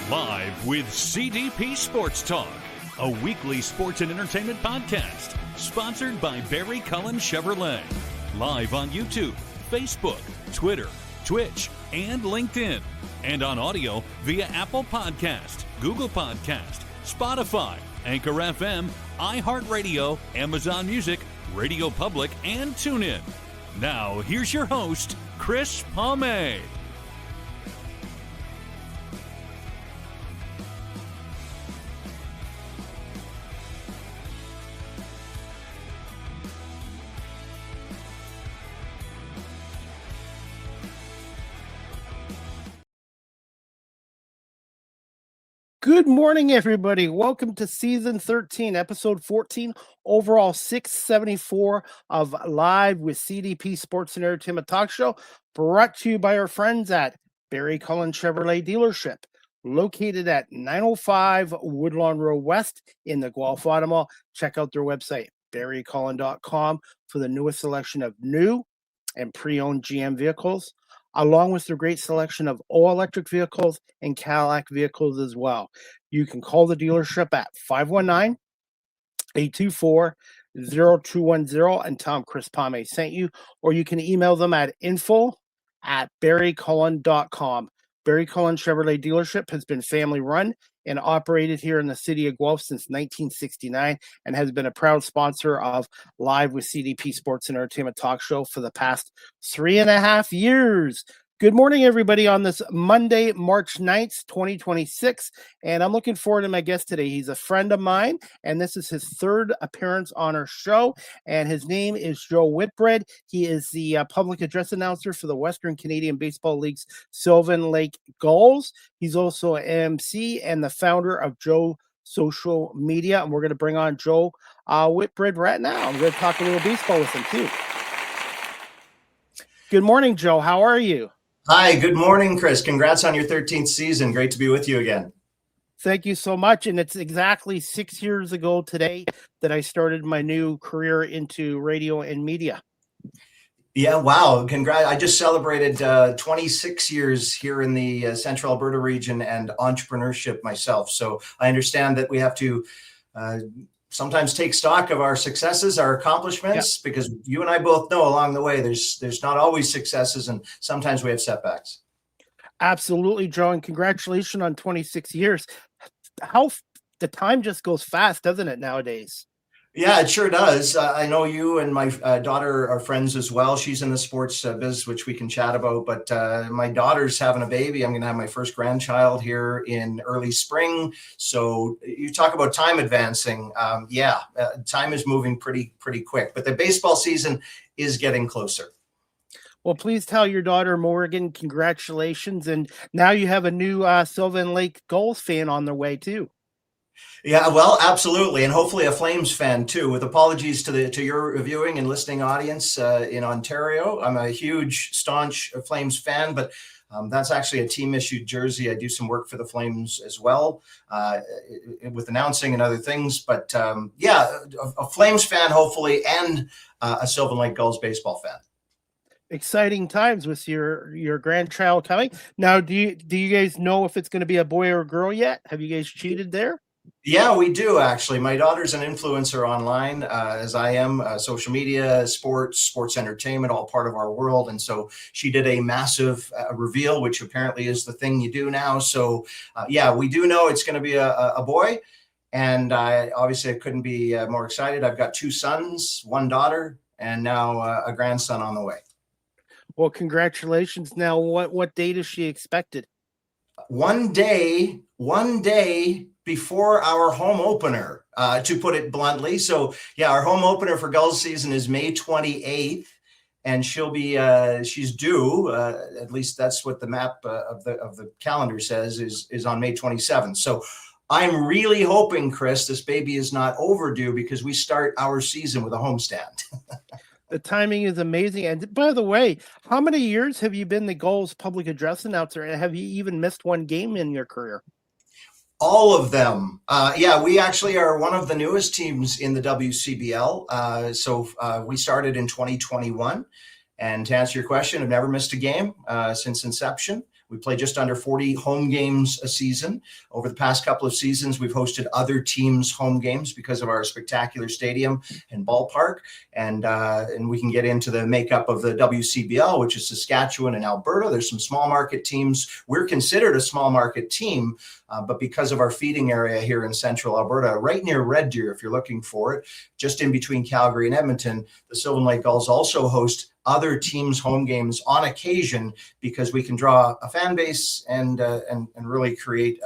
Live with CDP Sports Talk, a weekly sports and entertainment podcast sponsored by Barry Cullen Chevrolet. Live on YouTube, Facebook, Twitter, Twitch, and LinkedIn. And on audio via Apple Podcast, Google Podcast, Spotify, Anchor FM, iHeartRadio, Amazon Music, Radio Public, and TuneIn. Now, here's your host, Chris Palme. Good morning, everybody. Welcome to season 13, episode 14, overall 674 of Live with CDP Sports and Entertainment Talk Show, brought to you by our friends at Barry Cullen Chevrolet Dealership, located at 905 Woodlawn Road West in the Guelph Auto Mall. Check out their website, barrycullen.com, for the newest selection of new and pre-owned GM vehicles, along with their great selection of all-electric vehicles and Cadillac vehicles as well. You can call the dealership at 519-824-0210 and tell them Chris Palme sent you, or you can email them at info@barrycullen.com. Barry Cullen Chevrolet Dealership has been family-run and operated here in the city of Guelph since 1969 and has been a proud sponsor of Live with CDP Sports and Entertainment Talk Show for the past 3.5 years. Good morning, everybody, on this Monday, March 9th, 2026, and I'm looking forward to my guest today. He's a friend of mine, and this is his third appearance on our show, and his name is Joe Whitbread. He is the public address announcer for the Western Canadian Baseball League's Sylvan Lake Gulls. He's also an MC and the founder of Joe Social Media, and we're going to bring on Joe Whitbread right now. I'm going to talk a little baseball with him, too. Good morning, Joe. How are you? Hi, good morning, Chris. Congrats on your 13th season. Great to be with you again. Thank you so much. And it's exactly 6 years ago today that I started my new career into radio and media. Yeah, wow. Congrats. I just celebrated 26 years here in the Central Alberta region and entrepreneurship myself. So I understand that we have to sometimes take stock of our successes, our accomplishments, because you and I both know along the way there's not always successes, and sometimes we have setbacks. Absolutely, Joe, and congratulations on 26 years. How the time just goes fast, doesn't it, nowadays? Yeah, it sure does. I know you and my daughter are friends as well. She's in the sports biz, which we can chat about. But my daughter's having a baby. I'm going to have my first grandchild here in early spring. So you talk about time advancing. Time is moving pretty quick. But the baseball season is getting closer. Well, please tell your daughter, Morgan, congratulations. And now you have a new Sylvan Lake Gulls fan on their way, too. Yeah, well, absolutely. And hopefully a Flames fan too, with apologies to your viewing and listening audience in Ontario. I'm a huge, staunch Flames fan, but that's actually a team issued jersey. I do some work for the Flames as well with announcing and other things. But a Flames fan, hopefully, and a Sylvan Lake Gulls baseball fan. Exciting times with your grandchild coming. Now, do you guys know if it's going to be a boy or a girl yet? Have you guys cheated there? Yeah, we do, actually. My daughter's an influencer online, as I am. Social media, sports entertainment, all part of our world. And so she did a massive reveal, which apparently is the thing you do now. So, we do know it's going to be a boy. And obviously, I couldn't be more excited. I've got 2 sons, 1 daughter, and now a grandson on the way. Well, congratulations. Now, what date is she expected? One day before our home opener, to put it bluntly. So, our home opener for Gulls season is May 28th, and she'll be she's due. At least that's what the map of the calendar says is on May 27th. So, I'm really hoping, Chris, this baby is not overdue because we start our season with a homestand. The timing is amazing. And by the way, how many years have you been the Gulls public address announcer? And have you even missed one game in your career? All of them. We actually are one of the newest teams in the WCBL. So we started in 2021. And to answer your question, I've never missed a game since inception. We play just under 40 home games a season. Over the past couple of seasons, we've hosted other teams' home games because of our spectacular stadium and ballpark. And we can get into the makeup of the WCBL, which is Saskatchewan and Alberta. There's some small market teams. We're considered a small market team, but because of our feeding area here in central Alberta, right near Red Deer, if you're looking for it, just in between Calgary and Edmonton, the Sylvan Lake Gulls also host other teams' home games on occasion because we can draw a fan base and really create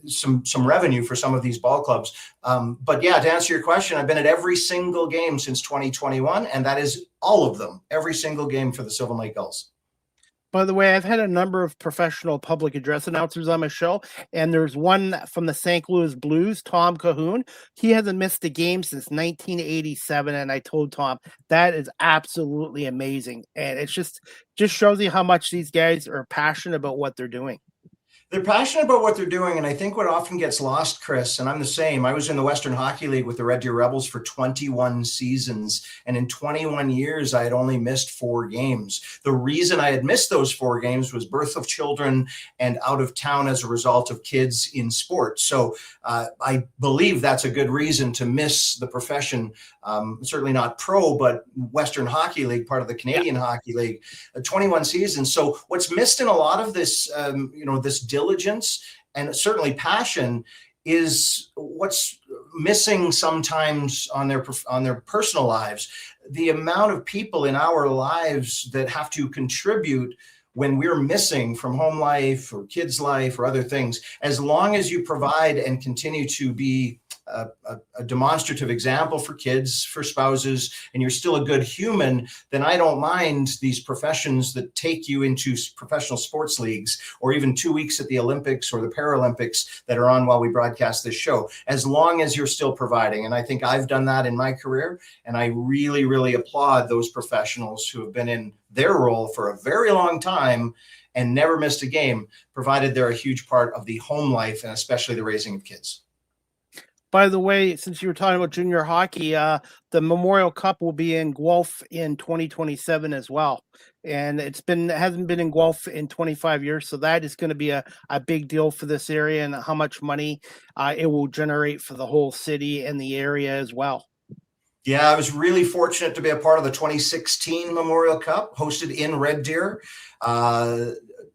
some revenue for some of these ball clubs. But yeah, to answer your question, I've been at every single game since 2021, and that is all of them, every single game for the Sylvan Lake Gulls. By the way, I've had a number of professional public address announcers on my show, and there's one from the St. Louis Blues, Tom Cahoon. He hasn't missed a game since 1987, and I told Tom that is absolutely amazing, and it's just shows you how much these guys are passionate about what they're doing. They're passionate about what they're doing, and I think what often gets lost, Chris, and I'm the same. I was in the Western Hockey League with the Red Deer Rebels for 21 seasons, and in 21 years, I had only missed 4 games. The reason I had missed those 4 games was birth of children and out of town as a result of kids in sports. So I believe that's a good reason to miss the profession. Certainly not pro, but Western Hockey League, part of the Canadian Hockey League, 21 seasons. So what's missed in a lot of this, this diligence and certainly passion is what's missing sometimes on their personal lives. The amount of people in our lives that have to contribute when we're missing from home life or kids' life or other things, as long as you provide and continue to be a demonstrative example for kids, for spouses, and you're still a good human, then I don't mind these professions that take you into professional sports leagues or even 2 weeks at the Olympics or the Paralympics that are on while we broadcast this show, as long as you're still providing. And I think I've done that in my career, and I really, really applaud those professionals who have been in their role for a very long time and never missed a game, provided they're a huge part of the home life and especially the raising of kids. By the way, since you were talking about junior hockey, the Memorial Cup will be in Guelph in 2027 as well. And hasn't been in Guelph in 25 years. So that is going to be a big deal for this area and how much money it will generate for the whole city and the area as well. Yeah, I was really fortunate to be a part of the 2016 Memorial Cup hosted in Red Deer.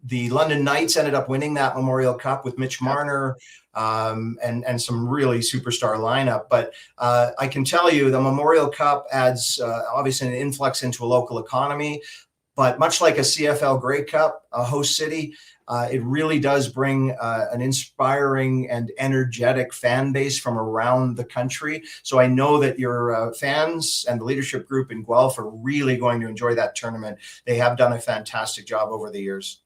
The London Knights ended up winning that Memorial Cup with Mitch Marner and some really superstar lineup. But I can tell you the Memorial Cup adds obviously an influx into a local economy. But much like a CFL Grey Cup, a host city, it really does bring an inspiring and energetic fan base from around the country. So I know that your fans and the leadership group in Guelph are really going to enjoy that tournament. They have done a fantastic job over the years.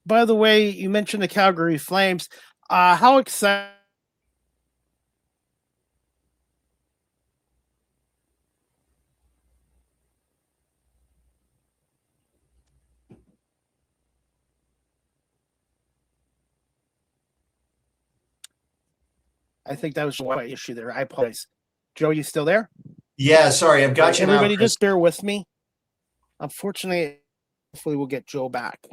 By the way, you mentioned the Calgary Flames. How excited? I think that was one issue there. I apologize. Joe, you still there? Yeah, sorry, I've got you now. Everybody just bear with me. Unfortunately, hopefully we'll get Joe back.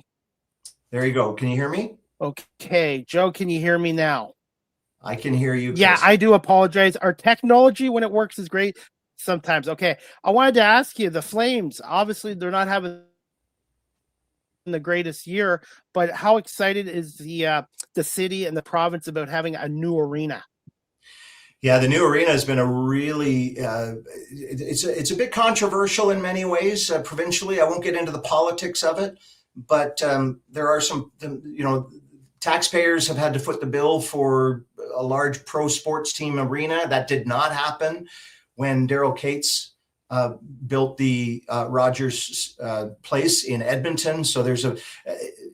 There you go. Can you hear me? Okay. Joe, can you hear me now? I can hear you, Chris. Yeah, I do apologize. Our technology, when it works, is great sometimes. Okay. I wanted to ask you, the Flames, obviously they're not having the greatest year, but how excited is the city and the province about having a new arena? Yeah, the new arena has been a really, it's a bit controversial in many ways provincially. I won't get into the politics of it, but there are some, taxpayers have had to foot the bill for a large pro sports team arena. That did not happen when Daryl Cates built the Rogers Place in Edmonton. So there's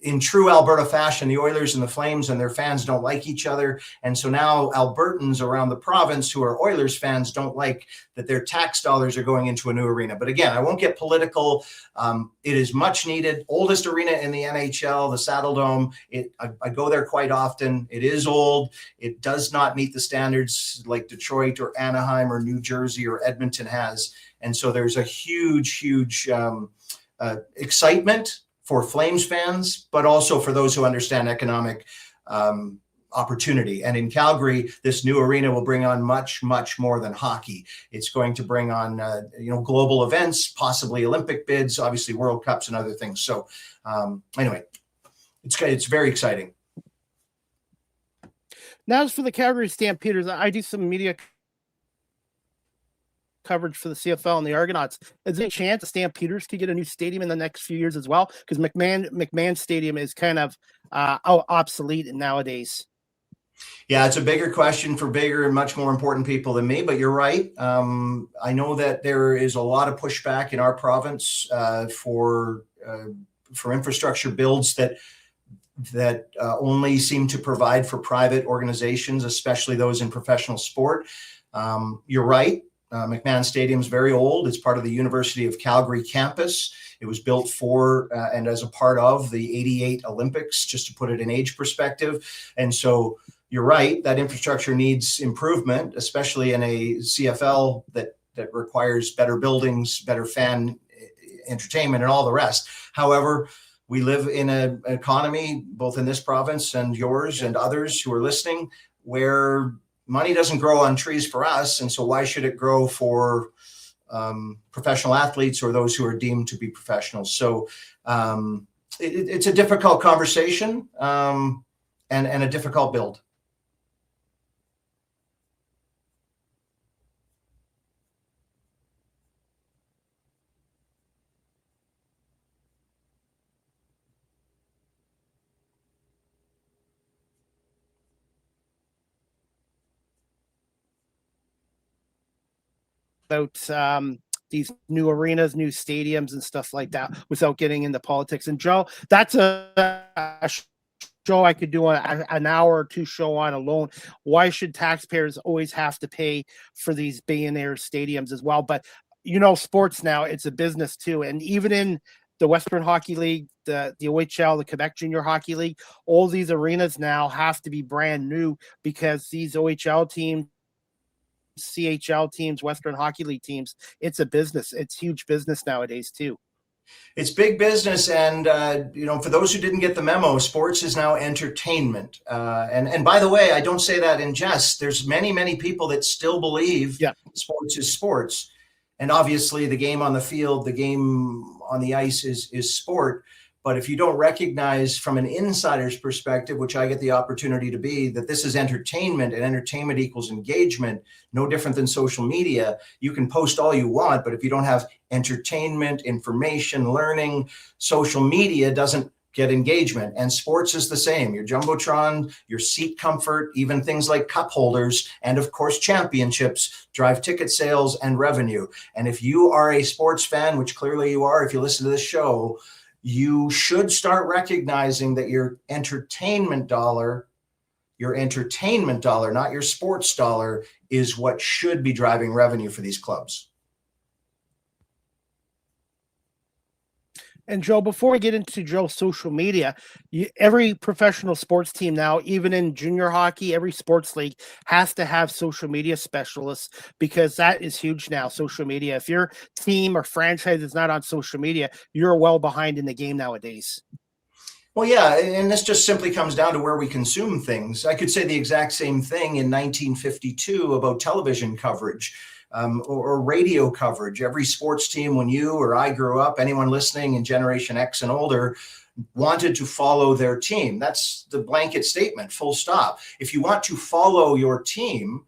in true Alberta fashion, the Oilers and the Flames and their fans don't like each other. And so now Albertans around the province who are Oilers fans don't like that their tax dollars are going into a new arena. But again, I won't get political. It is much needed. Oldest arena in the NHL, the Saddle Dome. I go there quite often. It is old. It does not meet the standards like Detroit or Anaheim or New Jersey or Edmonton has. And so there's a huge excitement for Flames fans, but also for those who understand economic opportunity. And in Calgary, this new arena will bring on much, much more than hockey. It's going to bring on, global events, possibly Olympic bids, obviously World Cups and other things. So anyway, it's very exciting. Now, as for the Calgary Stampeders, I do some media coverage for the CFL and the Argonauts. Is there a chance the Stampeders could get a new stadium in the next few years as well? Because McMahon Stadium is kind of obsolete nowadays. Yeah, it's a bigger question for bigger and much more important people than me, but you're right. I know that there is a lot of pushback in our province for infrastructure builds that only seem to provide for private organizations, especially those in professional sport. You're right. McMahon Stadium is very old. It's part of the University of Calgary campus. It was built for and as a part of the '88 Olympics, just to put it in age perspective. And so you're right, that infrastructure needs improvement, especially in a CFL that requires better buildings, better fan entertainment, and all the rest. However, we live in an economy, both in this province and yours and others who are listening, where money doesn't grow on trees for us. And so why should it grow for professional athletes or those who are deemed to be professionals? So it's a difficult conversation and a difficult build. About these new arenas, new stadiums, and stuff like that, without getting into politics. And Joe, that's a show I could do an hour or two show on alone. Why should taxpayers always have to pay for these billionaire stadiums as well? But sports now, it's a business too. And even in the Western Hockey League, the OHL, the Quebec Junior Hockey League, all these arenas now have to be brand new because these OHL teams, CHL teams, Western Hockey League teams, it's a business. It's huge business nowadays too. It's big business. And, for those who didn't get the memo, sports is now entertainment. And by the way, I don't say that in jest. There's many, many people that still believe sports is sports. And obviously the game on the field, the game on the ice is sport. But if you don't recognize from an insider's perspective, which I get the opportunity to be, that this is entertainment and entertainment equals engagement, no different than social media. You can post all you want, but if you don't have entertainment, information, learning, social media doesn't get engagement. And sports is the same. Your Jumbotron, your seat comfort, even things like cup holders, and of course championships drive ticket sales and revenue. And if you are a sports fan, which clearly you are if you listen to this show, you should start recognizing that your entertainment dollar, not your sports dollar, is what should be driving revenue for these clubs. And Joe, before we get into Joe's social media, every professional sports team now, even in junior hockey, every sports league has to have social media specialists because that is huge now, social media. If your team or franchise is not on social media, you're well behind in the game nowadays. Well, yeah, and this just simply comes down to where we consume things. I could say the exact same thing in 1952 about television coverage. Or radio coverage. Every sports team, when you or I grew up, anyone listening in Generation X and older, wanted to follow their team. That's the blanket statement, full stop. If you want to follow your team,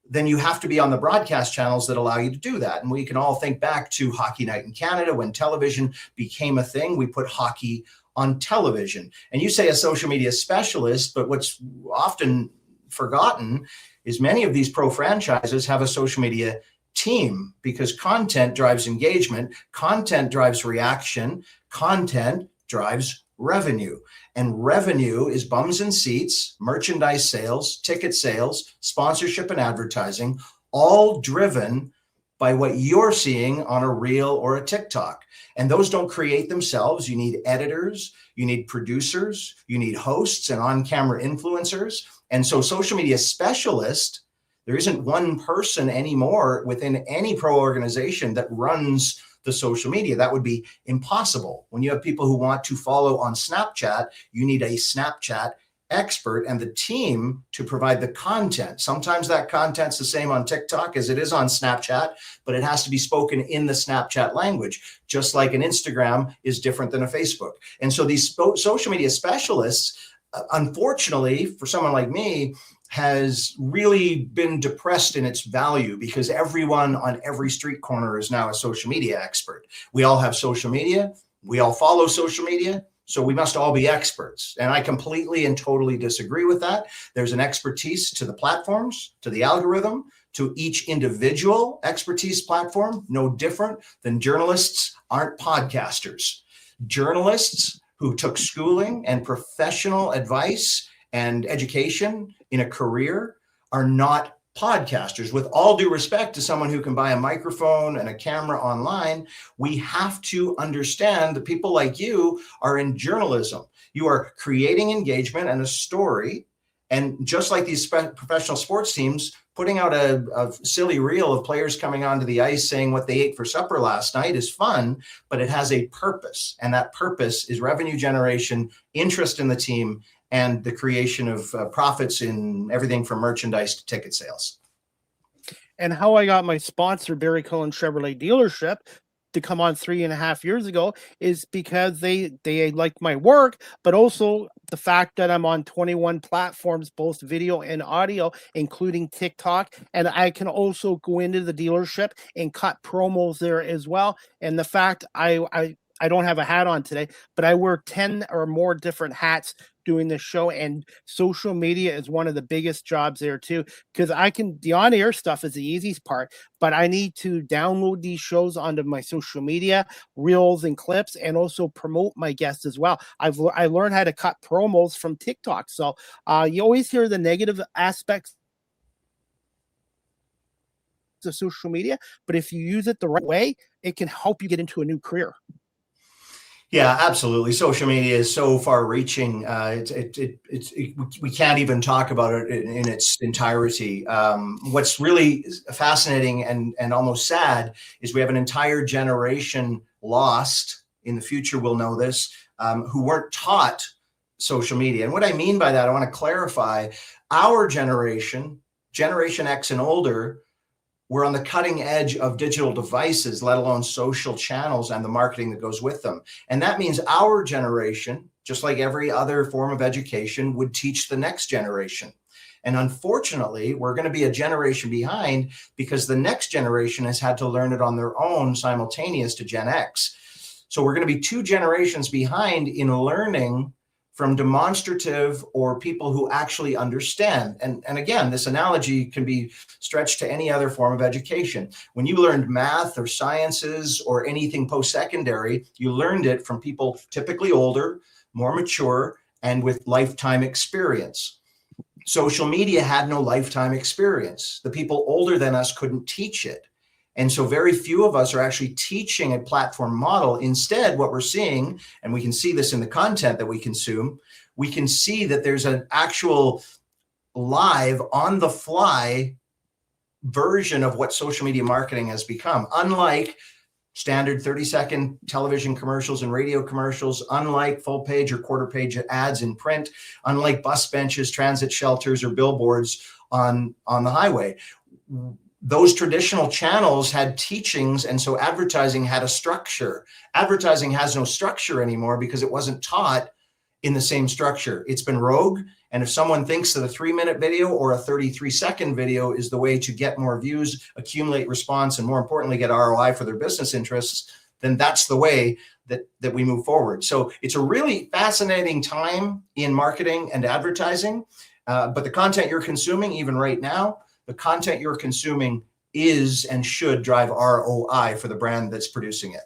then you have to be on the broadcast channels that allow you to do that. And we can all think back to Hockey Night in Canada when television became a thing. We put hockey on television. And you say a social media specialist, but what's often forgotten is many of these pro franchises have a social media team because content drives engagement, content drives reaction, content drives revenue. And revenue is bums and seats, merchandise sales, ticket sales, sponsorship and advertising, all driven by what you're seeing on a reel or a TikTok. And those don't create themselves. You need editors, you need producers, you need hosts and on-camera influencers. And so social media specialist, there isn't one person anymore within any pro organization that runs the social media. That would be impossible. When you have people who want to follow on Snapchat, you need a Snapchat expert and the team to provide the content. Sometimes that content's the same on TikTok as it is on Snapchat, but it has to be spoken in the Snapchat language, just like an Instagram is different than a Facebook. And so these social media specialists, unfortunately, for someone like me, has really been depressed in its value because everyone on every street corner is now a social media expert. We all have social media. We all follow social media. So we must all be experts. And I completely and totally disagree with that. There's an expertise to the platforms, to the algorithm, to each individual expertise platform, no different than journalists aren't podcasters. Journalists who took schooling and professional advice and education in a career are not podcasters. With all due respect to someone who can buy a microphone and a camera online, we have to understand that people like you are in journalism. You are creating engagement and a story. And just like these professional sports teams, putting out a silly reel of players coming onto the ice saying what they ate for supper last night is fun, but it has a purpose. And that purpose is revenue generation, interest in the team, and the creation of profits in everything from merchandise to ticket sales. And how I got my sponsor, Barry Cullen Chevrolet dealership, to come on 3.5 years ago is because they like my work, but also the fact that I'm on 21 platforms, both video and audio, including TikTok. And I can also go into the dealership and cut promos there as well. And the fact I don't have a hat on today, but I wear 10 or more different hats doing this show, and social media is one of the biggest jobs there too, because the on-air stuff is the easiest part, but I need to download these shows onto my social media, reels and clips, and also promote my guests as well. I learned how to cut promos from TikTok. So you always hear the negative aspects of social media, but if you use it the right way, it can help you get into a new career. Yeah, absolutely. Social media is so far-reaching. We can't even talk about it in its entirety. What's really fascinating and almost sad is we have an entire generation lost. In the future, we'll know this, who weren't taught social media. And what I mean by that, I want to clarify: our generation, Generation X and older, we're on the cutting edge of digital devices, let alone social channels and the marketing that goes with them. And that means our generation, just like every other form of education, would teach the next generation. And unfortunately, we're going to be a generation behind because the next generation has had to learn it on their own simultaneous to Gen X. So we're going to be 2 generations behind in learning from demonstrative or people who actually understand. And again, this analogy can be stretched to any other form of education. When you learned math or sciences or anything post-secondary, you learned it from people typically older, more mature, and with lifetime experience. Social media had no lifetime experience. The people older than us couldn't teach it. And so very few of us are actually teaching a platform model. Instead, what we're seeing, and we can see this in the content that we consume, we can see that there's an actual live, on the fly version of what social media marketing has become. Unlike standard 30-second television commercials and radio commercials, unlike full page or quarter page ads in print, unlike bus benches, transit shelters, or billboards on the highway. Those traditional channels had teachings, and so advertising had a structure. Advertising has no structure anymore because it wasn't taught in the same structure. It's been rogue, and if someone thinks that a 3-minute video or a 33-second video is the way to get more views, accumulate response, and more importantly, get ROI for their business interests, then that's the way that we move forward. So it's a really fascinating time in marketing and advertising, but the content you're consuming, even right now, the content you're consuming is and should drive ROI for the brand that's producing it.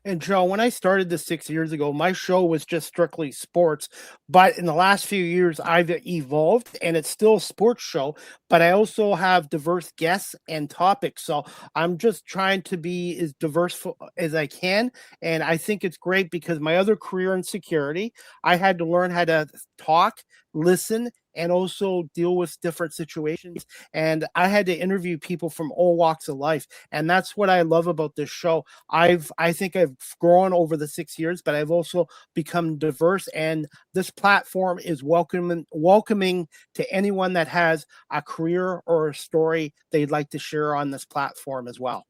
And Joe, when I started this 6 years ago, my show was just strictly sports. But in the last few years, I've evolved, and it's still a sports show, but I also have diverse guests and topics. So I'm just trying to be as diverse as I can. And I think it's great because my other career in security, I had to learn how to talk, listen, and also deal with different situations. And I had to interview people from all walks of life. And that's what I love about this show. I think I've grown over the 6 years, but I've also become diverse. And this platform is welcoming to anyone that has a career or a story they'd like to share on this platform as well.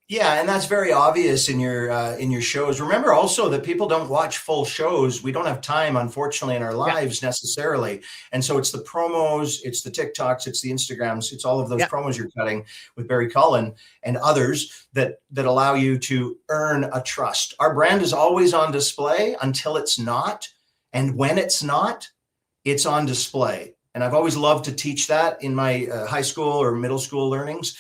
Yeah, and that's very obvious in your shows. Remember also that people don't watch full shows. We don't have time, unfortunately, in our lives necessarily. And so it's the promos, it's the TikToks, it's the Instagrams, it's all of those promos you're cutting with Barry Cullen and others that allow you to earn a trust. Our brand is always on display until it's not. And when it's not, it's on display. And I've always loved to teach that in my high school or middle school learnings.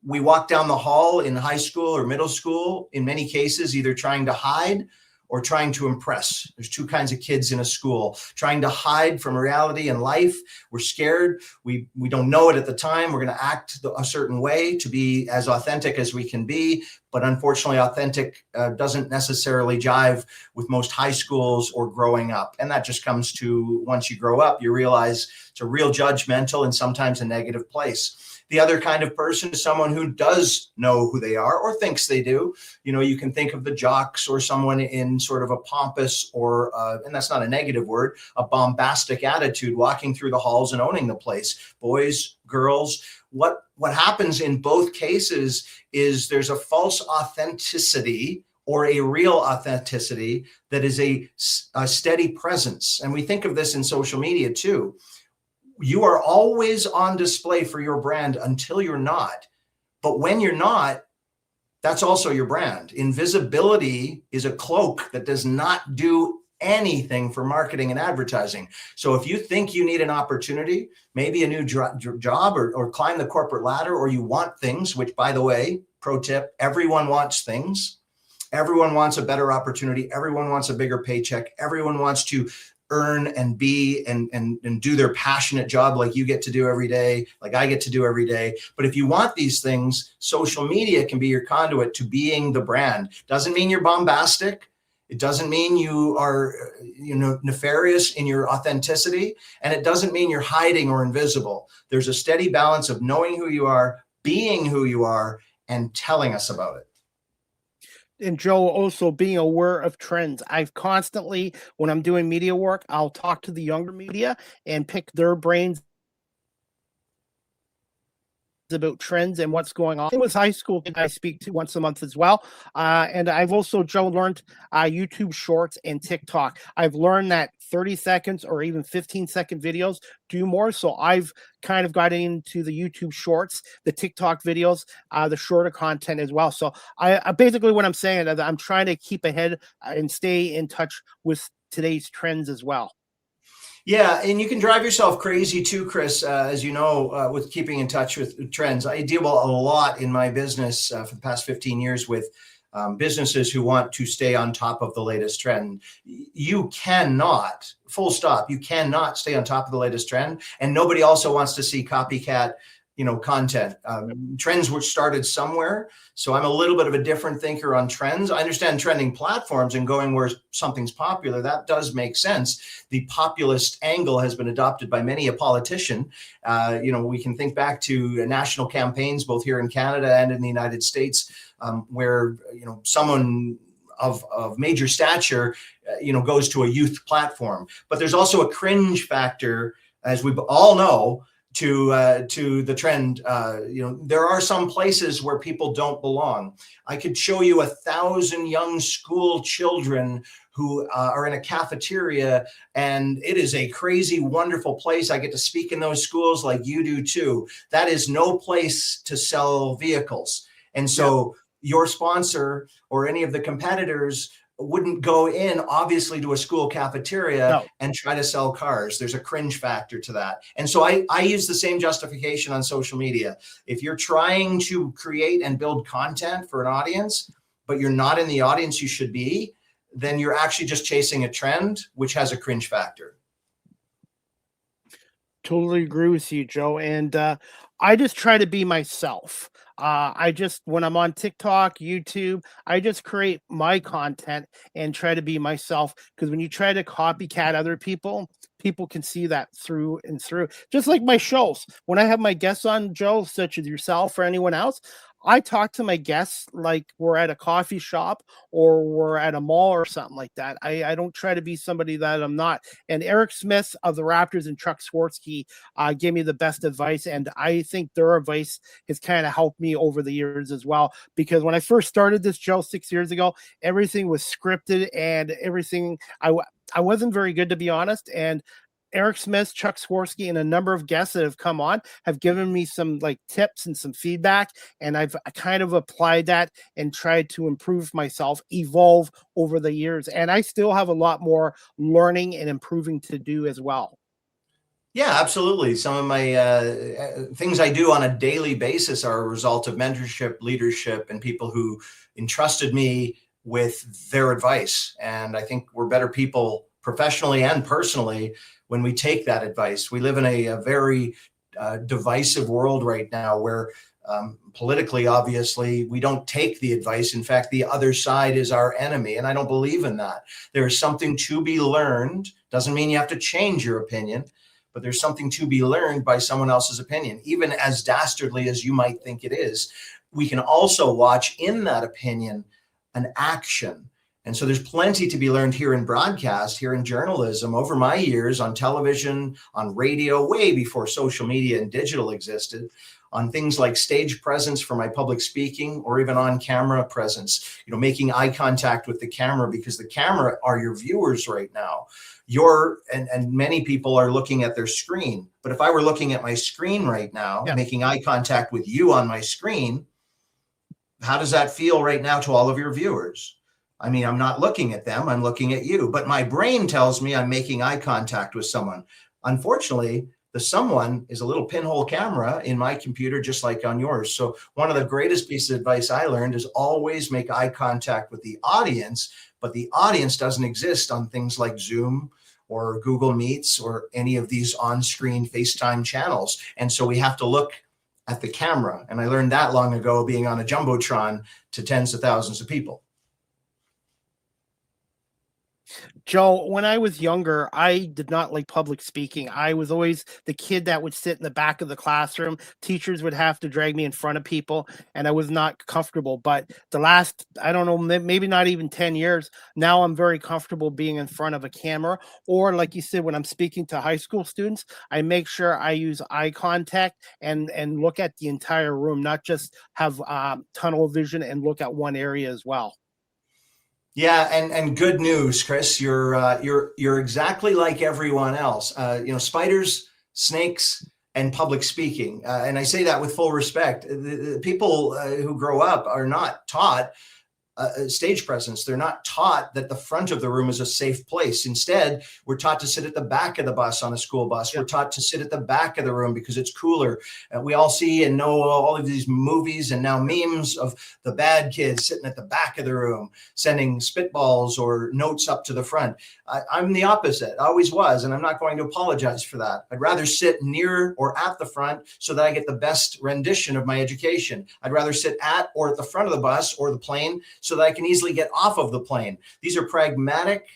We walk down the hall in high school or middle school, in many cases, either trying to hide or trying to impress. There's two kinds of kids in a school: trying to hide from reality and life. We're scared. We don't know it at the time. We're going to act a certain way to be as authentic as we can be. But unfortunately, authentic doesn't necessarily jive with most high schools or growing up. And that just comes to, once you grow up, you realize it's a real judgmental and sometimes a negative place. The other kind of person is someone who does know who they are or thinks they do. You know, you can think of the jocks or someone in sort of a pompous or, and that's not a negative word, a bombastic attitude, walking through the halls and owning the place. Boys, girls, what happens in both cases is there's a false authenticity or a real authenticity that is a steady presence. And we think of this in social media too. You are always on display for your brand until you're not. But when you're not, that's also your brand. Invisibility is a cloak that does not do anything for marketing and advertising. So if you think you need an opportunity, maybe a new job or climb the corporate ladder, or you want things, which, by the way, pro tip, everyone wants things. Everyone wants a better opportunity. Everyone wants a bigger paycheck. Everyone wants to earn and be and do their passionate job like you get to do every day, like I get to do every day. But if you want these things, social media can be your conduit to being the brand. Doesn't mean you're bombastic. It doesn't mean you are, nefarious in your authenticity. And it doesn't mean you're hiding or invisible. There's a steady balance of knowing who you are, being who you are, and telling us about it. And Joe, also being aware of trends. I've constantly, when I'm doing media work, I'll talk to the younger media and pick their brains about trends and what's going on. It was high school I speak to once a month as well. And I've also, Joe, learned YouTube Shorts and TikTok. I've learned that 30 seconds or even 15-second videos do more. So I've kind of got into the YouTube Shorts, the TikTok videos, the shorter content as well. So I basically, what I'm saying is I'm trying to keep ahead and stay in touch with today's trends as well. Yeah, and you can drive yourself crazy too, Chris, as you know, with keeping in touch with trends. I deal a lot in my business for the past 15 years with businesses who want to stay on top of the latest trend. You cannot, full stop, you cannot stay on top of the latest trend. And nobody also wants to see copycat content. Trends were started somewhere. So I'm a little bit of a different thinker on trends. I understand trending platforms and going where something's popular. That does make sense. The populist angle has been adopted by many a politician. We can think back to national campaigns, both here in Canada and in the United States, where, someone of major stature, goes to a youth platform. But there's also a cringe factor, as we all know, to the trend. There are some places where people don't belong. I could show you 1,000 young school children who are in a cafeteria, and it is a crazy, wonderful place. I get to speak in those schools like you do too. That is no place to sell vehicles. And so your sponsor or any of the competitors wouldn't go in, obviously, to a school cafeteria and try to sell cars. There's a cringe factor to that. And so I use the same justification on social media. If you're trying to create and build content for an audience, but you're not in the audience you should be, then you're actually just chasing a trend, which has a cringe factor. Totally agree with you, Joe. And I just try to be myself. When I'm on TikTok, YouTube, I just create my content and try to be myself. Because when you try to copycat other people people can see that through and through. Just like my shows. When I have my guests on, Joe, such as yourself or anyone else, I talk to my guests like we're at a coffee shop or we're at a mall or something like that. I don't try to be somebody that I'm not. And Eric Smith of the Raptors and Chuck Swirsky gave me the best advice. And I think their advice has kind of helped me over the years as well. Because when I first started this, Joe, 6 years ago, everything was scripted and everything. I wasn't very good, to be honest. And Eric Smith, Chuck Swirsky, and a number of guests that have come on have given me some like tips and some feedback. And I've kind of applied that and tried to improve myself, evolve over the years. And I still have a lot more learning and improving to do as well. Yeah, absolutely. Some of my things I do on a daily basis are a result of mentorship, leadership, and people who entrusted me with their advice. And I think we're better people professionally and personally when we take that advice. We live in a very divisive world right now where politically, obviously, we don't take the advice. In fact, the other side is our enemy. And I don't believe in that. There is something to be learned. Doesn't mean you have to change your opinion, but there's something to be learned by someone else's opinion, even as dastardly as you might think it is. We can also watch in that opinion an action. And so there's plenty to be learned here in broadcast, here in journalism, over my years on television, on radio, way before social media and digital existed, on things like stage presence for my public speaking, or even on camera presence, making eye contact with the camera, because the camera are your viewers right now. And many people are looking at their screen. But if I were looking at my screen right now, making eye contact with you on my screen, how does that feel right now to all of your viewers? I mean, I'm not looking at them, I'm looking at you, but my brain tells me I'm making eye contact with someone. Unfortunately, the someone is a little pinhole camera in my computer, just like on yours. So one of the greatest pieces of advice I learned is always make eye contact with the audience, but the audience doesn't exist on things like Zoom or Google Meets or any of these on-screen FaceTime channels. And so we have to look at the camera. And I learned that long ago, being on a Jumbotron to tens of thousands of people. Joe, when I was younger, I did not like public speaking. I was always the kid that would sit in the back of the classroom. Teachers would have to drag me in front of people, and I was not comfortable. But the last, I don't know, maybe not even 10 years, now I'm very comfortable being in front of a camera. Or like you said, when I'm speaking to high school students, I make sure I use eye contact and look at the entire room, not just have tunnel vision and look at one area as well. Yeah, and good news, Chris. You're exactly like everyone else. Spiders, snakes, and public speaking. And I say that with full respect. The people who grow up are not taught stage presence. They're not taught that the front of the room is a safe place. Instead, we're taught to sit at the back of the bus on a school bus. We're taught to sit at the back of the room because it's cooler. We all see and know all of these movies and now memes of the bad kids sitting at the back of the room, sending spitballs or notes up to the front. I'm the opposite. I always was, and I'm not going to apologize for that. I'd rather sit near or at the front so that I get the best rendition of my education. I'd rather sit at or at the front of the bus or the plane so that I can easily get off of the plane. These are pragmatic,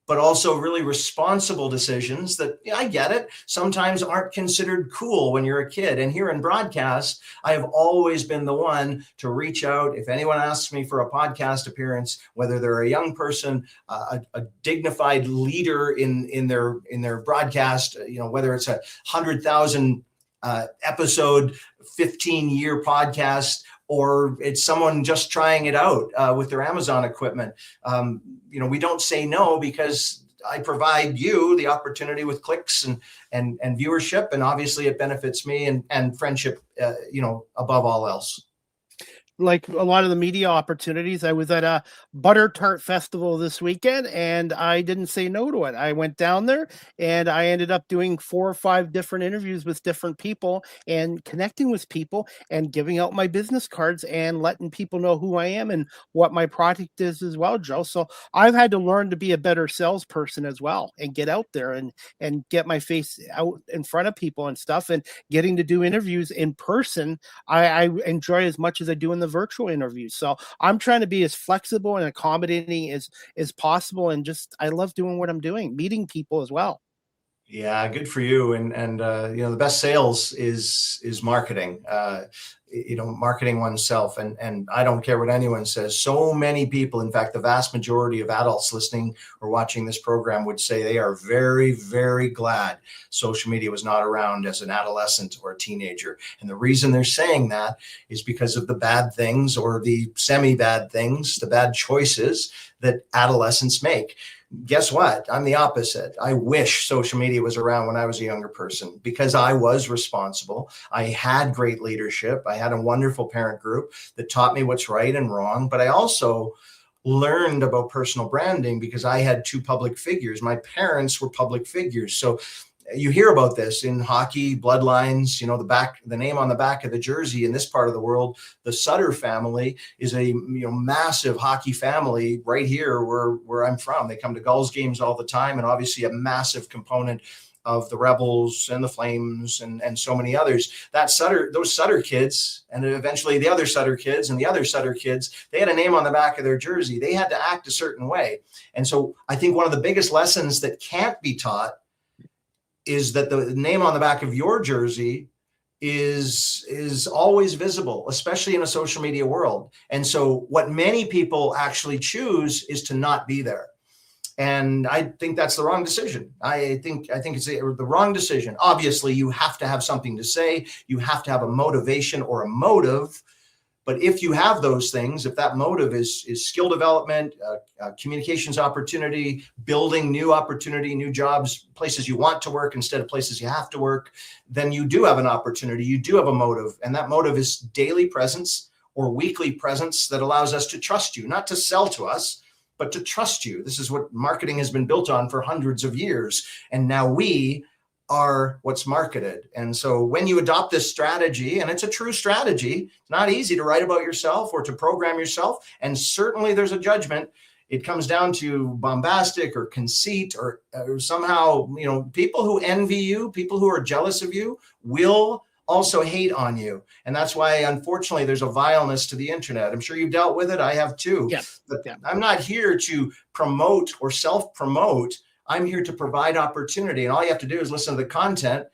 but also really responsible decisions that, I get it, sometimes aren't considered cool when you're a kid. And here in broadcast, I have always been the one to reach out. If anyone asks me for a podcast appearance, whether they're a young person, a dignified leader in their broadcast, whether it's 100,000 episode, 15-year podcast, or it's someone just trying it out with their Amazon equipment. We don't say no because I provide you the opportunity with clicks and viewership, and obviously it benefits me and friendship, above all else. Like a lot of the media opportunities, I was at a butter tart festival this weekend and I didn't say no to it. I went down there and I ended up doing 4 or 5 different interviews with different people and connecting with people and giving out my business cards and letting people know who I am and what my product is as well, Joe. So I've had to learn to be a better salesperson as well and get out there and get my face out in front of people and stuff, and getting to do interviews in person. I enjoy as much as I do in the virtual interviews. So I'm trying to be as flexible and accommodating as possible. And just, I love doing what I'm doing, meeting people as well. Yeah, good for you. And the best sales is marketing. Marketing oneself. And I don't care what anyone says. So many people, in fact, the vast majority of adults listening or watching this program would say they are very, very glad social media was not around as an adolescent or a teenager. And the reason they're saying that is because of the bad things or the semi-bad things, the bad choices that adolescents make. Guess what? I'm the opposite. I wish social media was around when I was a younger person because I was responsible. I had great leadership. I had a wonderful parent group that taught me what's right and wrong. But I also learned about personal branding because I had two public figures. My parents were public figures. So you hear about this in hockey, bloodlines, the name on the back of the jersey in this part of the world. The Sutter family is a massive hockey family right here where I'm from. They come to Gulls games all the time, and obviously a massive component of the Rebels and the Flames and so many others. Those Sutter kids, and eventually the other Sutter kids and the other Sutter kids, they had a name on the back of their jersey. They had to act a certain way. And so I think one of the biggest lessons that can't be taught is that the name on the back of your jersey is always visible, especially in a social media world. And so what many people actually choose is to not be there. And I think that's the wrong decision. I think it's the wrong decision. Obviously, you have to have something to say. You have to have a motivation or a motive. But if you have those things, if that motive is skill development, communications opportunity, building new opportunity, new jobs, places you want to work instead of places you have to work, then you do have an opportunity. You do have a motive. And that motive is daily presence or weekly presence that allows us to trust you, not to sell to us, but to trust you. This is what marketing has been built on for hundreds of years. And now we are what's marketed. And so when you adopt this strategy, and it's a true strategy, it's not easy to write about yourself or to program yourself. And certainly there's a judgment. It comes down to bombastic or conceit or somehow, people who envy you, people who are jealous of you will also hate on you. And that's why, unfortunately, there's a vileness to the internet. I'm sure you've dealt with it. I have too. Yes. But Yeah. I'm not here to promote or self-promote. I'm here to provide opportunity. And all you have to do is listen to the content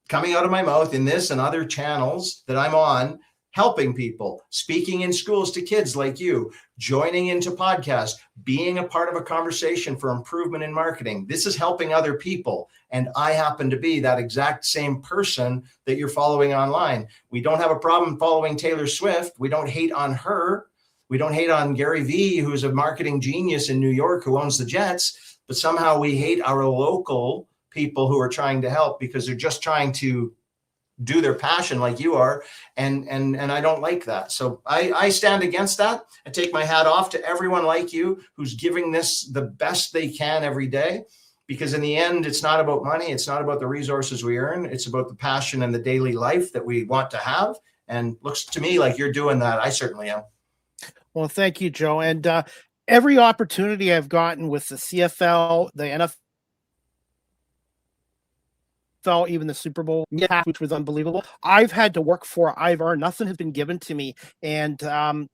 coming out of my mouth in this and other channels that I'm on, helping people, speaking in schools to kids like you, joining into podcasts, being a part of a conversation for improvement in marketing. This is helping other people. And I happen to be that exact same person that you're following online. We don't have a problem following Taylor Swift. We don't hate on her. We don't hate on Gary Vee, who's a marketing genius in New York who owns the Jets. But somehow we hate our local people who are trying to help because they're just trying to do their passion like you are. And I don't like that. So I stand against that. I take my hat off to everyone like you who's giving this the best they can every day, because in the end, it's not about money. It's not about the resources we earn. It's about the passion and the daily life that we want to have. And looks to me like you're doing that. I certainly am. Well, thank you, Joe. And every opportunity I've gotten with the CFL, the NFL, even the Super Bowl, which was unbelievable, I've had to work for. I've earned. Nothing has been given to me. And I'm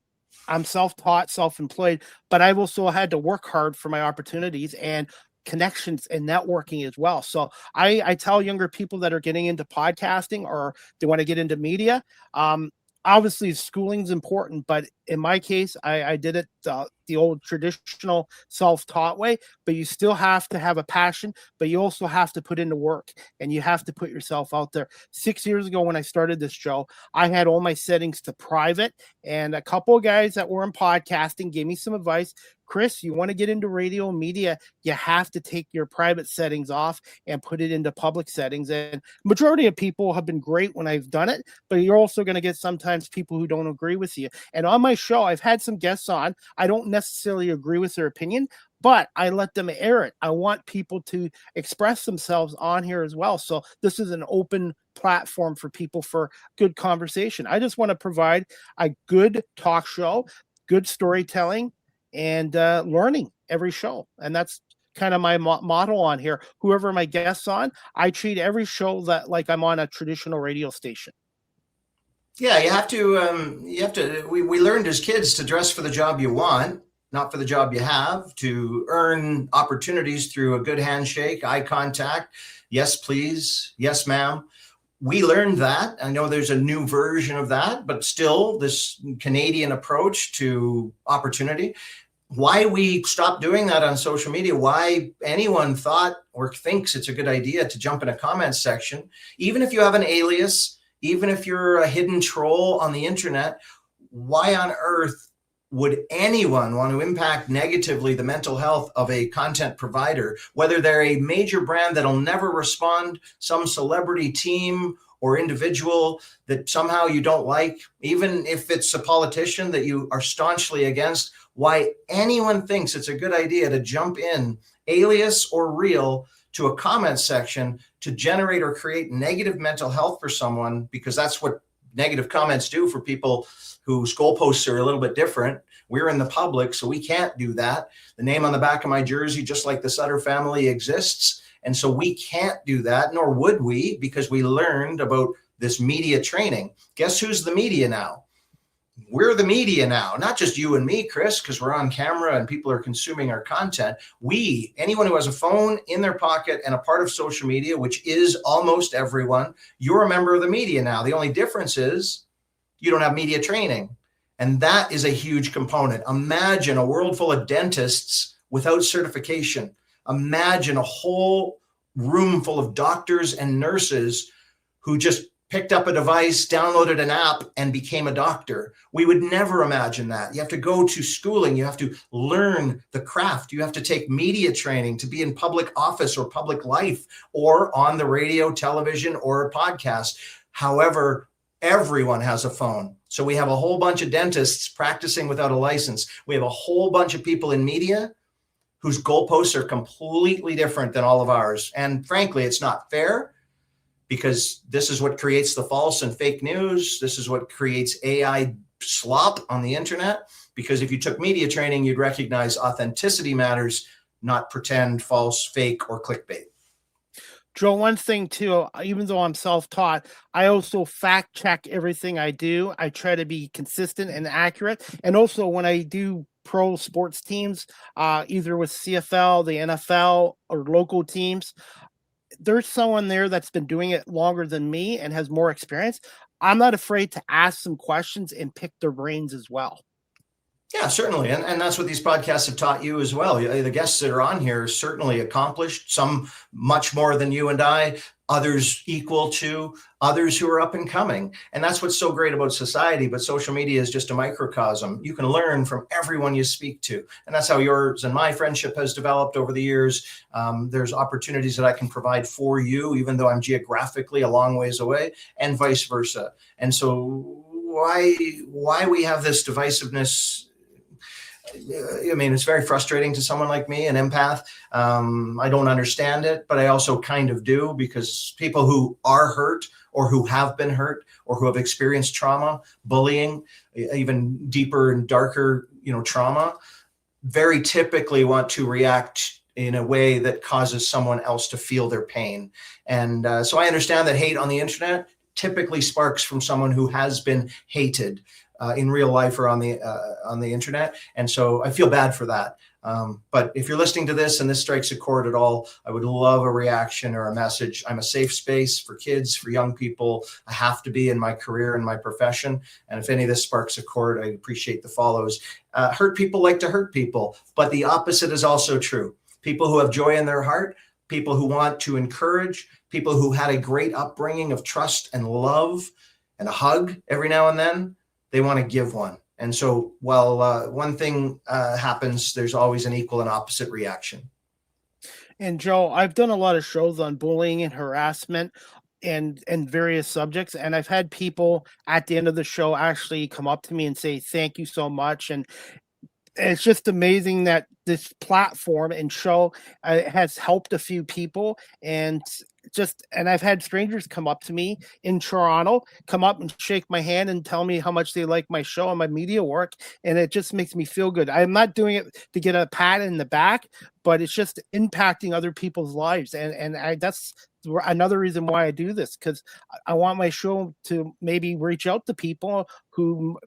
self-taught, self-employed, but I've also had to work hard for my opportunities and connections and networking as well. So I tell younger people that are getting into podcasting or they want to get into media, obviously schooling is important, but in my case, I did it the old traditional self-taught way, but you still have to have a passion, but you also have to put into work and you have to put yourself out there. 6 years ago when I started this show, I had all my settings to private, and a couple of guys that were in podcasting gave me some advice. Chris, you want to get into radio media, you have to take your private settings off and put it into public settings. And majority of people have been great when I've done it, but you're also going to get sometimes people who don't agree with you. And on my show, I've had some guests on. I don't necessarily agree with their opinion, but I let them air it. I want people to express themselves on here as well. So this is an open platform for people for good conversation. I just want to provide a good talk show, good storytelling, and learning every show. And that's kind of my motto on here. Whoever my guests on, I treat every show that like I'm on a traditional radio station. Yeah, you have to, we learned as kids to dress for the job you want. not for the job you have, to earn opportunities through a good handshake, eye contact. Yes, please. Yes, ma'am. We learned that. I know there's a new version of that, but still this Canadian approach to opportunity. Why we stopped doing that on social media, why anyone thought or thinks it's a good idea to jump in a comment section, even if you have an alias, even if you're a hidden troll on the internet, why on earth would anyone want to impact negatively the mental health of a content provider, whether they're a major brand that'll never respond, some celebrity team or individual that somehow you don't like, even if it's a politician that you are staunchly against? Why anyone thinks it's a good idea to jump in, alias or real, to a comment section to generate or create negative mental health for someone, because that's what negative comments do for people whose goalposts are a little bit different. We're in the public, so we can't do that. The name on the back of my jersey, just like the Sutter family, exists. And so we can't do that, nor would we, because we learned about this media training. Guess who's the media now? We're the media now, not just you and me, Chris, because we're on camera and people are consuming our content. We, anyone who has a phone in their pocket and a part of social media, which is almost everyone, you're a member of the media now. The only difference is you don't have media training. And that is a huge component. Imagine a world full of dentists without certification. Imagine a whole room full of doctors and nurses who just picked up a device, downloaded an app, and became a doctor. We would never imagine that. You have to go to schooling. You have to learn the craft. You have to take media training to be in public office or public life or on the radio, television, or a podcast. However, everyone has a phone. So we have a whole bunch of dentists practicing without a license. We have a whole bunch of people in media whose goalposts are completely different than all of ours. And frankly, it's not fair, because this is what creates the false and fake news. This is what creates AI slop on the internet. Because if you took media training, you'd recognize authenticity matters, not pretend, false, fake, or clickbait. Joe, one thing too, even though I'm self-taught, I also fact check everything I do. I try to be consistent and accurate. And also when I do pro sports teams, either with CFL, the NFL, or local teams, there's someone there that's been doing it longer than me and has more experience. I'm not afraid to ask some questions and pick their brains as well. Yeah, certainly. And that's what these podcasts have taught you as well. The guests that are on here are certainly accomplished, some much more than you and I, others equal to, others who are up and coming. And that's what's so great about society. But social media is just a microcosm. You can learn from everyone you speak to. And that's how yours and my friendship has developed over the years. There's opportunities that I can provide for you, even though I'm geographically a long ways away, and vice versa. And so why we have this divisiveness? I mean, it's very frustrating to someone like me, an empath. I don't understand it, but I also kind of do, because people who are hurt or who have been hurt or who have experienced trauma, bullying, even deeper and darker, trauma, very typically want to react in a way that causes someone else to feel their pain. And so I understand that hate on the internet typically sparks from someone who has been hated in real life or on the internet. And so I feel bad for that. But if you're listening to this and this strikes a chord at all, I would love a reaction or a message. I'm a safe space for kids, for young people. I have to be in my career and my profession. And if any of this sparks a chord, I appreciate the follows. Hurt people like to hurt people, but the opposite is also true. People who have joy in their heart, people who want to encourage, people who had a great upbringing of trust and love and a hug every now and then, they want to give one. And so while one thing happens, there's always an equal and opposite reaction. And Joe, I've done a lot of shows on bullying and harassment and various subjects. And I've had people at the end of the show actually come up to me and say, thank you so much. And it's just amazing that this platform and show has helped a few people. And I've had strangers come up to me in Toronto, come up and shake my hand and tell me how much they like my show and my media work. And it just makes me feel good. I'm not doing it to get a pat in the back, but it's just impacting other people's lives. And that's another reason why I do this, because I want my show to maybe reach out to people who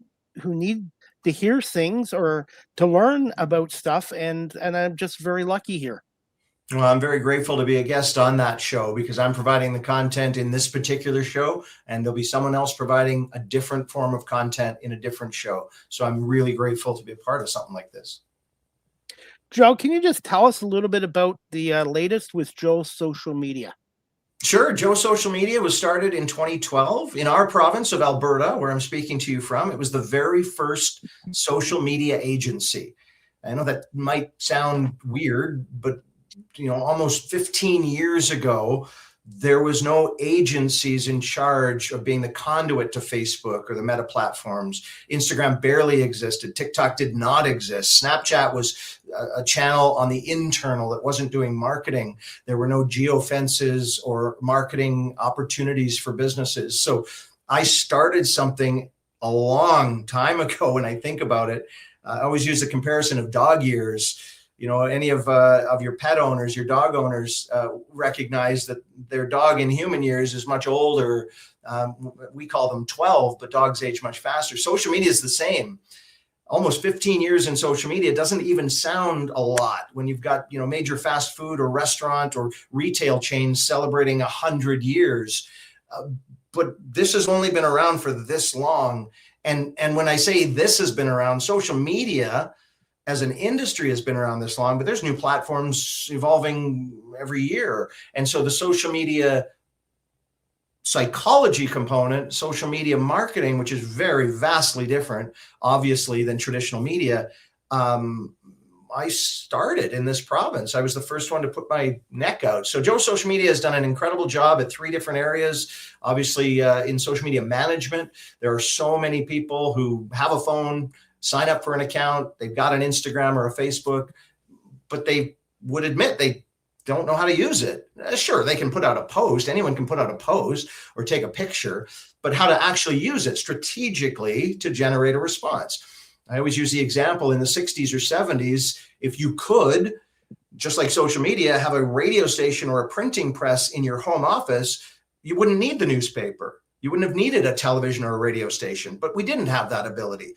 need to hear things or to learn about stuff, and I'm just very lucky here. Well, I'm very grateful to be a guest on that show because I'm providing the content in this particular show, and there'll be someone else providing a different form of content in a different show. So I'm really grateful to be a part of something like this. Joe, can you just tell us a little bit about the latest with Joe's social media? Sure. Joe Social Media was started in 2012 in our province of Alberta, where I'm speaking to you from. It was the very first social media agency. I know that might sound weird, but almost 15 years ago, there was no agencies in charge of being the conduit to Facebook or the Meta platforms. Instagram barely existed. TikTok did not exist. Snapchat was a channel on the internal that wasn't doing marketing. There were no geofences or marketing opportunities for businesses. So I started something a long time ago. When I think about it, I always use the comparison of dog years. Any of your pet owners, your dog owners, recognize that their dog in human years is much older. We call them 12, but dogs age much faster. Social media is the same. Almost 15 years in social media doesn't even sound a lot when you've got major fast food or restaurant or retail chains celebrating 100 years. But this has only been around for this long. And when I say this has been around, social media as an industry has been around this long, but there's new platforms evolving every year. And so the social media psychology component, social media marketing, which is very vastly different, obviously, than traditional media, I started in this province. I was the first one to put my neck out. So Joe Social Media has done an incredible job at 3 different areas. Obviously, in social media management, there are so many people who have a phone, sign up for an account, they've got an Instagram or a Facebook, but they would admit they don't know how to use it. Sure, they can put out a post. Anyone can put out a post or take a picture, but how to actually use it strategically to generate a response. I always use the example in the 60s or 70s, if you could, just like social media, have a radio station or a printing press in your home office, you wouldn't need the newspaper. You wouldn't have needed a television or a radio station, but we didn't have that ability.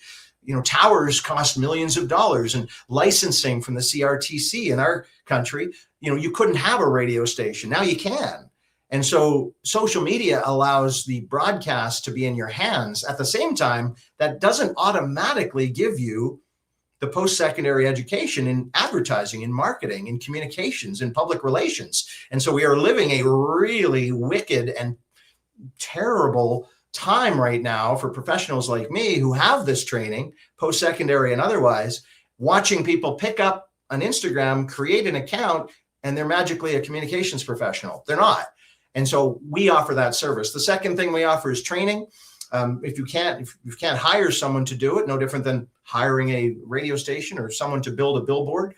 Towers cost millions of dollars, and licensing from the CRTC in our country, you couldn't have a radio station. Now you can. And so social media allows the broadcast to be in your hands. At the same time, that doesn't automatically give you the post-secondary education in advertising, in marketing, in communications, in public relations. And so we are living a really wicked and terrible time right now for professionals like me who have this training, post-secondary and otherwise, watching people pick up an Instagram, create an account, and they're magically a communications professional. They're not. And so we offer that service. The second thing we offer is training. If you can't hire someone to do it, no different than hiring a radio station or someone to build a billboard,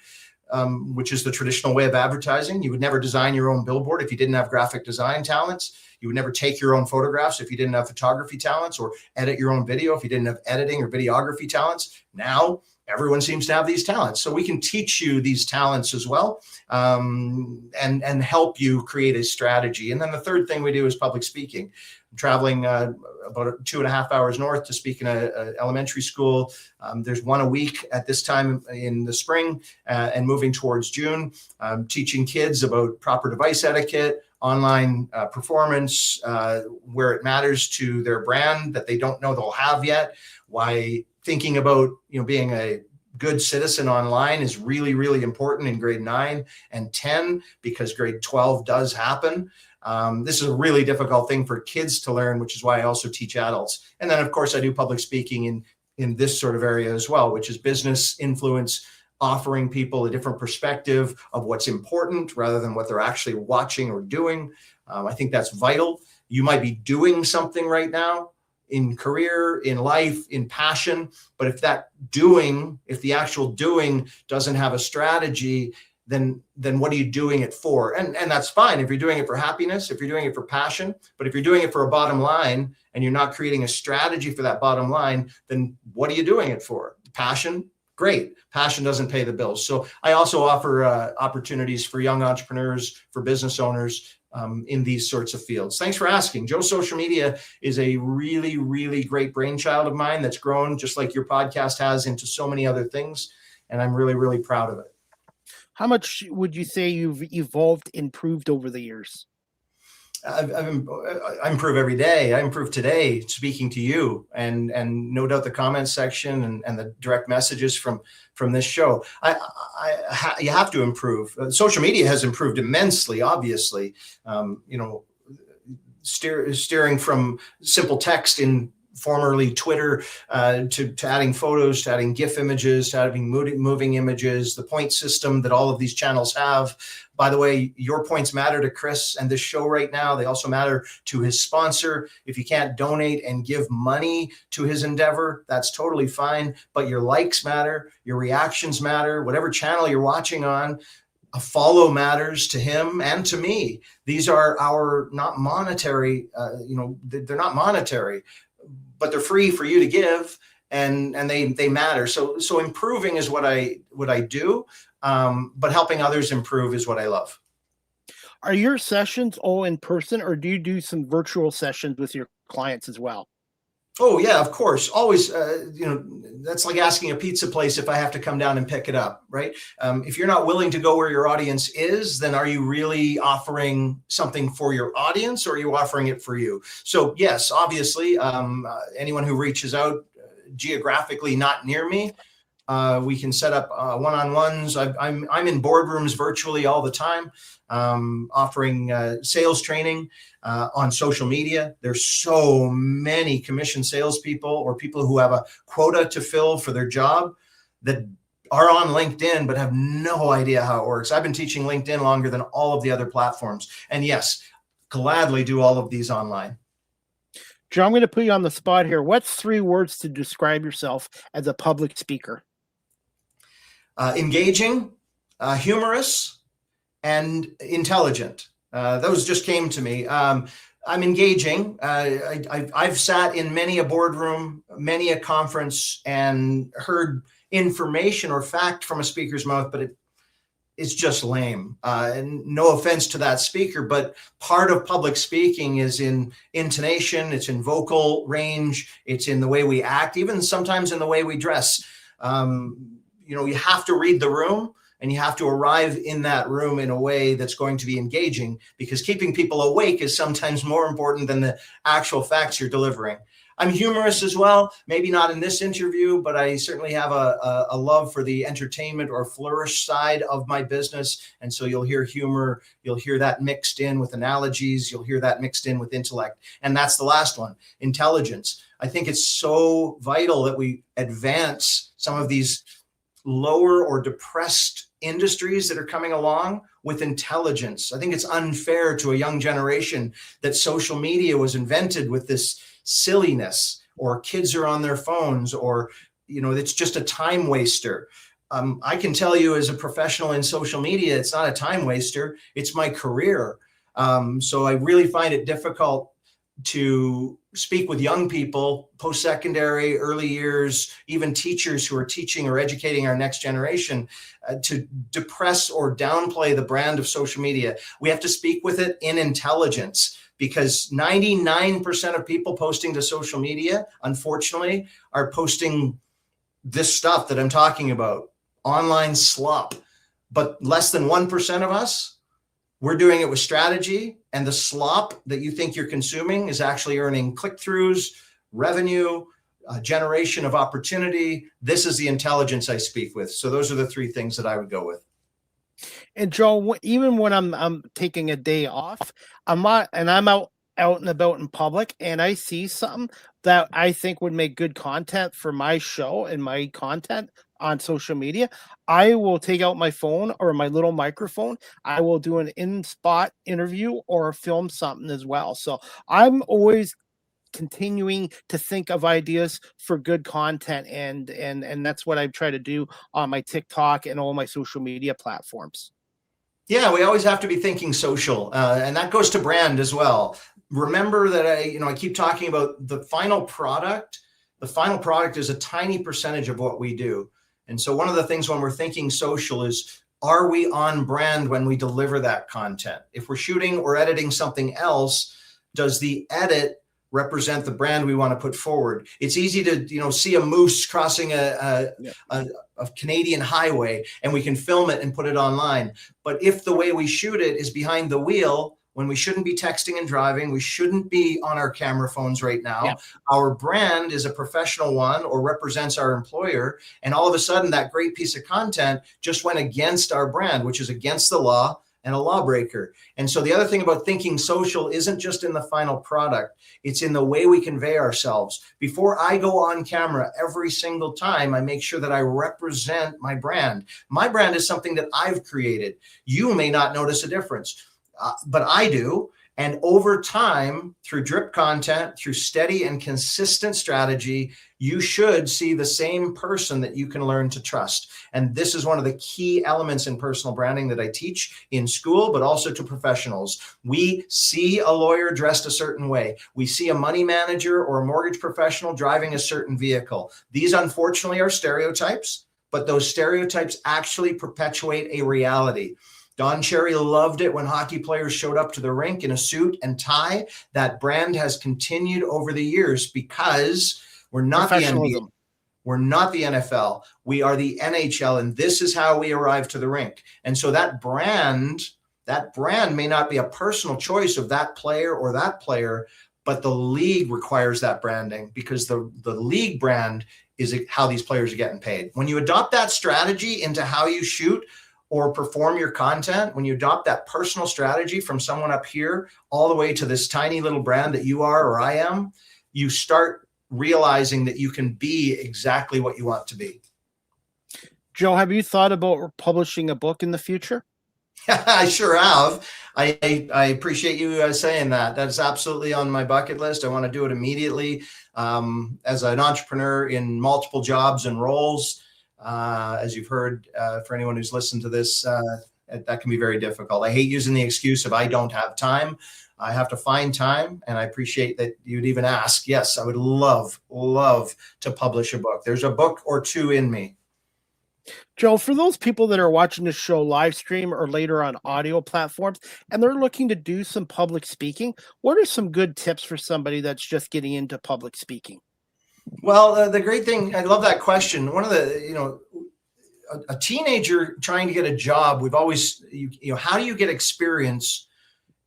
which is the traditional way of advertising. You would never design your own billboard if you didn't have graphic design talents. You would never take your own photographs if you didn't have photography talents, or edit your own video if you didn't have editing or videography talents. Now, everyone seems to have these talents. So we can teach you these talents as well, and help you create a strategy. And then the third thing we do is public speaking. I'm traveling about 2.5 hours north to speak in an elementary school. There's one a week at this time in the spring, and moving towards June, teaching kids about proper device etiquette, online performance, where it matters to their brand that they don't know they'll have yet, why thinking about being a good citizen online is really, really important in grade 9 and 10, because grade 12 does happen. This is a really difficult thing for kids to learn, which is why I also teach adults. And then, of course, I do public speaking in this sort of area as well, which is business influence, offering people a different perspective of what's important rather than what they're actually watching or doing. I think that's vital. You might be doing something right now in career, in life, in passion, but if the actual doing doesn't have a strategy, then what are you doing it for? And that's fine if you're doing it for happiness, if you're doing it for passion, but if you're doing it for a bottom line and you're not creating a strategy for that bottom line, then what are you doing it for? Passion Great. Passion doesn't pay the bills. So I also offer opportunities for young entrepreneurs, for business owners in these sorts of fields. Thanks for asking. Joe, social media is a really, really great brainchild of mine that's grown just like your podcast has into so many other things. And I'm really, really proud of it. How much would you say you've evolved, improved over the years? I improve every day. I improve today speaking to you, and no doubt the comments section and the direct messages from this show. You have to improve. Social media has improved immensely, obviously. Steering from simple text in formerly Twitter to adding photos, to adding GIF images, to adding moving images, the point system that all of these channels have. By the way, your points matter to Chris and this show right now. They also matter to his sponsor. If you can't donate and give money to his endeavor, that's totally fine. But your likes matter, your reactions matter, whatever channel you're watching on. A follow matters to him and to me. These are our not monetary, they're not monetary, but they're free for you to give, and they matter. So improving is what I do, but helping others improve is what I love. Are your sessions all in person, or do you do some virtual sessions with your clients as well? Oh yeah, of course. Always, that's like asking a pizza place if I have to come down and pick it up, right? If you're not willing to go where your audience is, then are you really offering something for your audience, or are you offering it for you? So yes, obviously, anyone who reaches out geographically not near me, we can set up one-on-ones. I'm in boardrooms virtually all the time, offering sales training on social media. There's so many commission salespeople or people who have a quota to fill for their job that are on LinkedIn but have no idea how it works. I've been teaching LinkedIn longer than all of the other platforms. And yes, gladly do all of these online. Joe, I'm going to put you on the spot here. What's 3 words to describe yourself as a public speaker? Engaging, humorous, and intelligent. Those just came to me. I'm engaging. I've sat in many a boardroom, many a conference, and heard information or fact from a speaker's mouth, but it's just lame. And no offense to that speaker, but part of public speaking is in intonation, it's in vocal range, it's in the way we act, even sometimes in the way we dress. You have to read the room, and you have to arrive in that room in a way that's going to be engaging, because keeping people awake is sometimes more important than the actual facts you're delivering. I'm humorous as well, maybe not in this interview, but I certainly have a love for the entertainment or flourish side of my business. And so you'll hear humor, you'll hear that mixed in with analogies, you'll hear that mixed in with intellect. And that's the last one, intelligence. I think it's so vital that we advance some of these lower or depressed industries that are coming along with intelligence. I think it's unfair to a young generation that social media was invented with this silliness, or kids are on their phones, or it's just a time waster. I can tell you as a professional in social media, it's not a time waster, it's my career. So I really find it difficult to speak with young people, post-secondary, early years, even teachers who are teaching or educating our next generation, to depress or downplay the brand of social media. We have to speak with it in intelligence, because 99% of people posting to social media, unfortunately, are posting this stuff that I'm talking about, online slop. But less than 1% of us, we're doing it with strategy, and the slop that you think you're consuming is actually earning click-throughs, revenue, generation of opportunity. This is the intelligence I speak with. So those are the 3 things that I would go with. And Joe, even when I'm taking a day off, I'm out and about in public, and I see something that I think would make good content for my show and my content on social media, I will take out my phone or my little microphone. I will do an in-spot interview or film something as well. So I'm always continuing to think of ideas for good content, and that's what I try to do on my TikTok and all my social media platforms. Yeah, we always have to be thinking social, and that goes to brand as well. Remember that I keep talking about the final product. The final product is a tiny percentage of what we do. And so one of the things when we're thinking social is, are we on brand when we deliver that content? If we're shooting or editing something else, does the edit represent the brand we want to put forward? It's easy to, see a moose crossing a Canadian highway, and we can film it and put it online. But if the way we shoot it is behind the wheel, when we shouldn't be texting and driving, we shouldn't be on our camera phones right now. Yeah. Our brand is a professional one or represents our employer. And all of a sudden that great piece of content just went against our brand, which is against the law and a lawbreaker. And so the other thing about thinking social isn't just in the final product, it's in the way we convey ourselves. Before I go on camera every single time, I make sure that I represent my brand. My brand is something that I've created. You may not notice a difference. But I do. And over time, through drip content, through steady and consistent strategy, you should see the same person that you can learn to trust. And this is one of the key elements in personal branding that I teach in school, but also to professionals. We see a lawyer dressed a certain way. We see a money manager or a mortgage professional driving a certain vehicle. These, unfortunately, are stereotypes, but those stereotypes actually perpetuate a reality. Don Cherry loved it when hockey players showed up to the rink in a suit and tie. That brand has continued over the years because we're not the NBA. We're not the NFL. We are the NHL, and this is how we arrive to the rink. And so that brand may not be a personal choice of that player or that player, but the league requires that branding because the league brand is how these players are getting paid. When you adopt that strategy into how you shoot or perform your content, when you adopt that personal strategy from someone up here all the way to this tiny little brand that you are or I am, you start realizing that you can be exactly what you want to be. Joe, have you thought about publishing a book in the future? I sure have. I appreciate you saying that. That's absolutely on my bucket list. I want to do it immediately. As an entrepreneur in multiple jobs and roles, as you've heard, for anyone who's listened to this, that can be very difficult. I hate using the excuse of I don't have time. I have to find time, and I appreciate that you'd even ask. Yes, I would love to publish a book. There's a book or two in me. Joe, for those people that are watching this show live stream or later on audio platforms, and they're looking to do some public speaking, what are some good tips for somebody that's just getting into public speaking? Well, the great thing, I love that question. One of the, a teenager trying to get a job, we've always, how do you get experience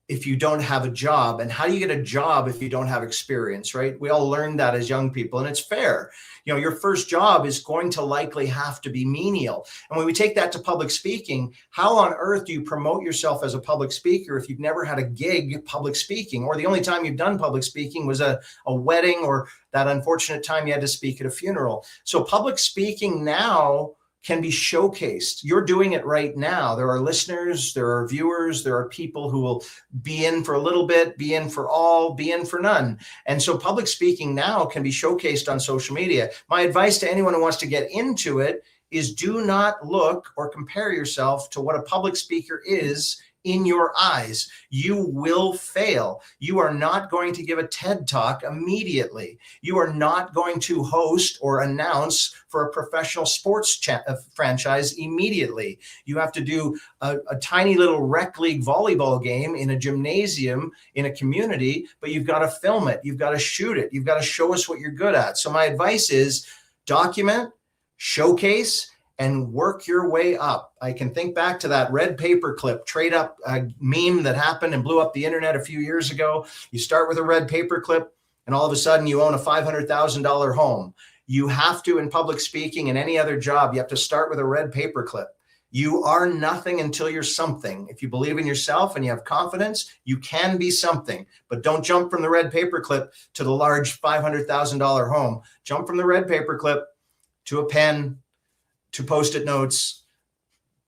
if you don't have a job? And how do you get a job if you don't have experience, right? We all learned that as young people, and it's fair. Your first job is going to likely have to be menial. And when we take that to public speaking, how on earth do you promote yourself as a public speaker if you've never had a gig public speaking, or the only time you've done public speaking was a wedding or that unfortunate time you had to speak at a funeral? So public speaking now can be showcased. You're doing it right now. There are listeners, there are viewers, there are people who will be in for a little bit, be in for all, be in for none. And so public speaking now can be showcased on social media. My advice to anyone who wants to get into it is do not look or compare yourself to what a public speaker is in your eyes. You will fail. You are not going to give a TED Talk immediately. You are not going to host or announce for a professional sports franchise immediately. You have to do a tiny little rec league volleyball game in a gymnasium in a community, but you've got to film it. You've got to shoot it. You've got to show us what you're good at. So my advice is document, showcase, and work your way up. I can think back to that red paper clip, trade up meme that happened and blew up the internet a few years ago. You start with a red paper clip, and all of a sudden you own a $500,000 home. You have to, in public speaking and any other job, you have to start with a red paper clip. You are nothing until you're something. If you believe in yourself and you have confidence, you can be something. But don't jump from the red paper clip to the large $500,000 home. Jump from the red paper clip to a pen, to Post-it notes,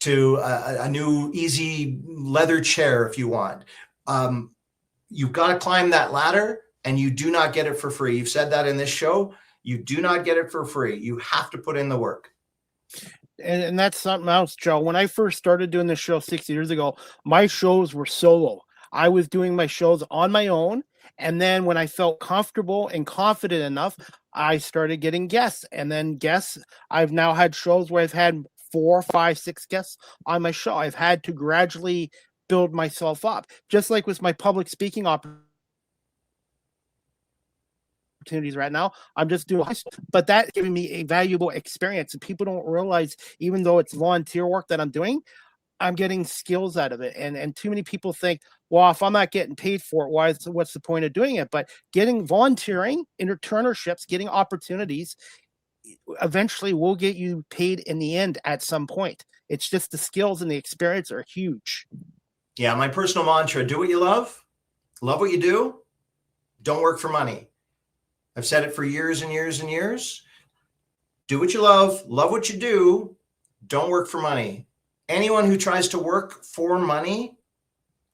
to a new easy leather chair if you want. You've got to climb that ladder, and you do not get it for free. You've said that in this show. You do not get it for free. You have to put in the work. And that's something else, Joe. When I first started doing this show 6 years ago, my shows were solo. I was doing my shows on my own. And then when I felt comfortable and confident enough, I started getting guests, and then guests. I've now had shows where I've had 4, 5, 6 guests on my show. I've had to gradually build myself up, just like with my public speaking opportunities right now. I'm just doing, but that's giving me a valuable experience, and people don't realize, even though it's volunteer work that I'm doing, I'm getting skills out of it. And too many people think, well, if I'm not getting paid for it, what's the point of doing it? But getting volunteering, internships, getting opportunities eventually will get you paid in the end at some point. It's just the skills and the experience are huge. Yeah, my personal mantra: do what you love what you do, don't work for money. I've said it for years and years and years. Do what you love what you do, don't work for money. Anyone who tries to work for money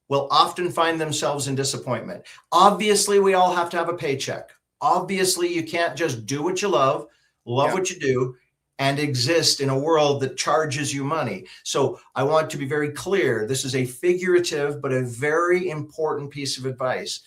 will often find themselves in disappointment. Obviously, we all have to have a paycheck. Obviously, you can't just do what you love what you do, and exist in a world that charges you money. So I want to be very clear. This is a figurative, but a very important piece of advice.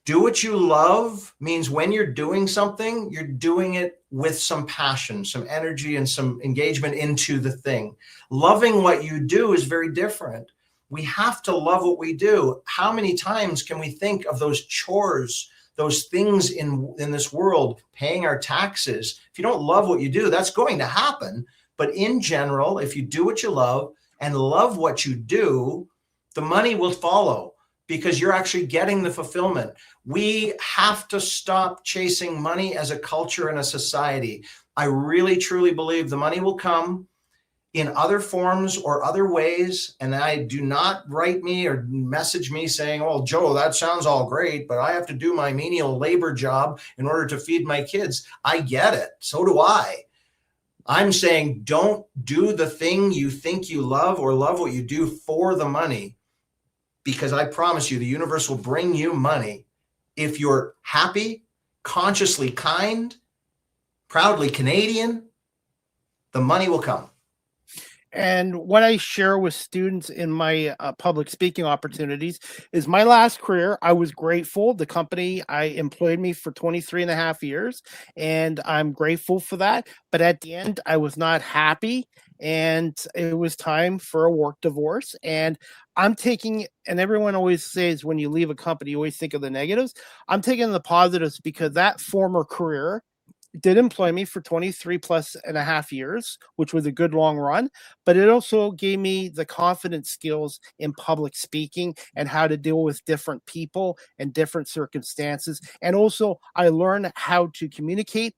Do what you love means when you're doing something, you're doing it with some passion, some energy, and some engagement into the thing. Loving what you do is very different. We have to love what we do. How many times can we think of those chores, those things in this world, paying our taxes? If you don't love what you do, that's going to happen. But in general, if you do what you love and love what you do, the money will follow, because you're actually getting the fulfillment. We have to stop chasing money as a culture and a society. I really, truly believe the money will come in other forms or other ways. And I do not write me or message me saying, oh, Joe, that sounds all great, but I have to do my menial labor job in order to feed my kids. I get it. So do I. I'm saying, don't do the thing you think you love or love what you do for the money, because I promise you, the universe will bring you money if you're happy, consciously kind, proudly Canadian. The money will come. And what I share with students in my public speaking opportunities is my last career. I was grateful. The company employed me for 23 and a half years, and I'm grateful for that. But at the end, I was not happy, and it was time for a work divorce. And I'm taking, and everyone always says when you leave a company, you always think of the negatives. I'm taking the positives, because that former career did employ me for 23 plus and a half years, which was a good long run, but it also gave me the confidence skills in public speaking and how to deal with different people and different circumstances. And also I learned how to communicate,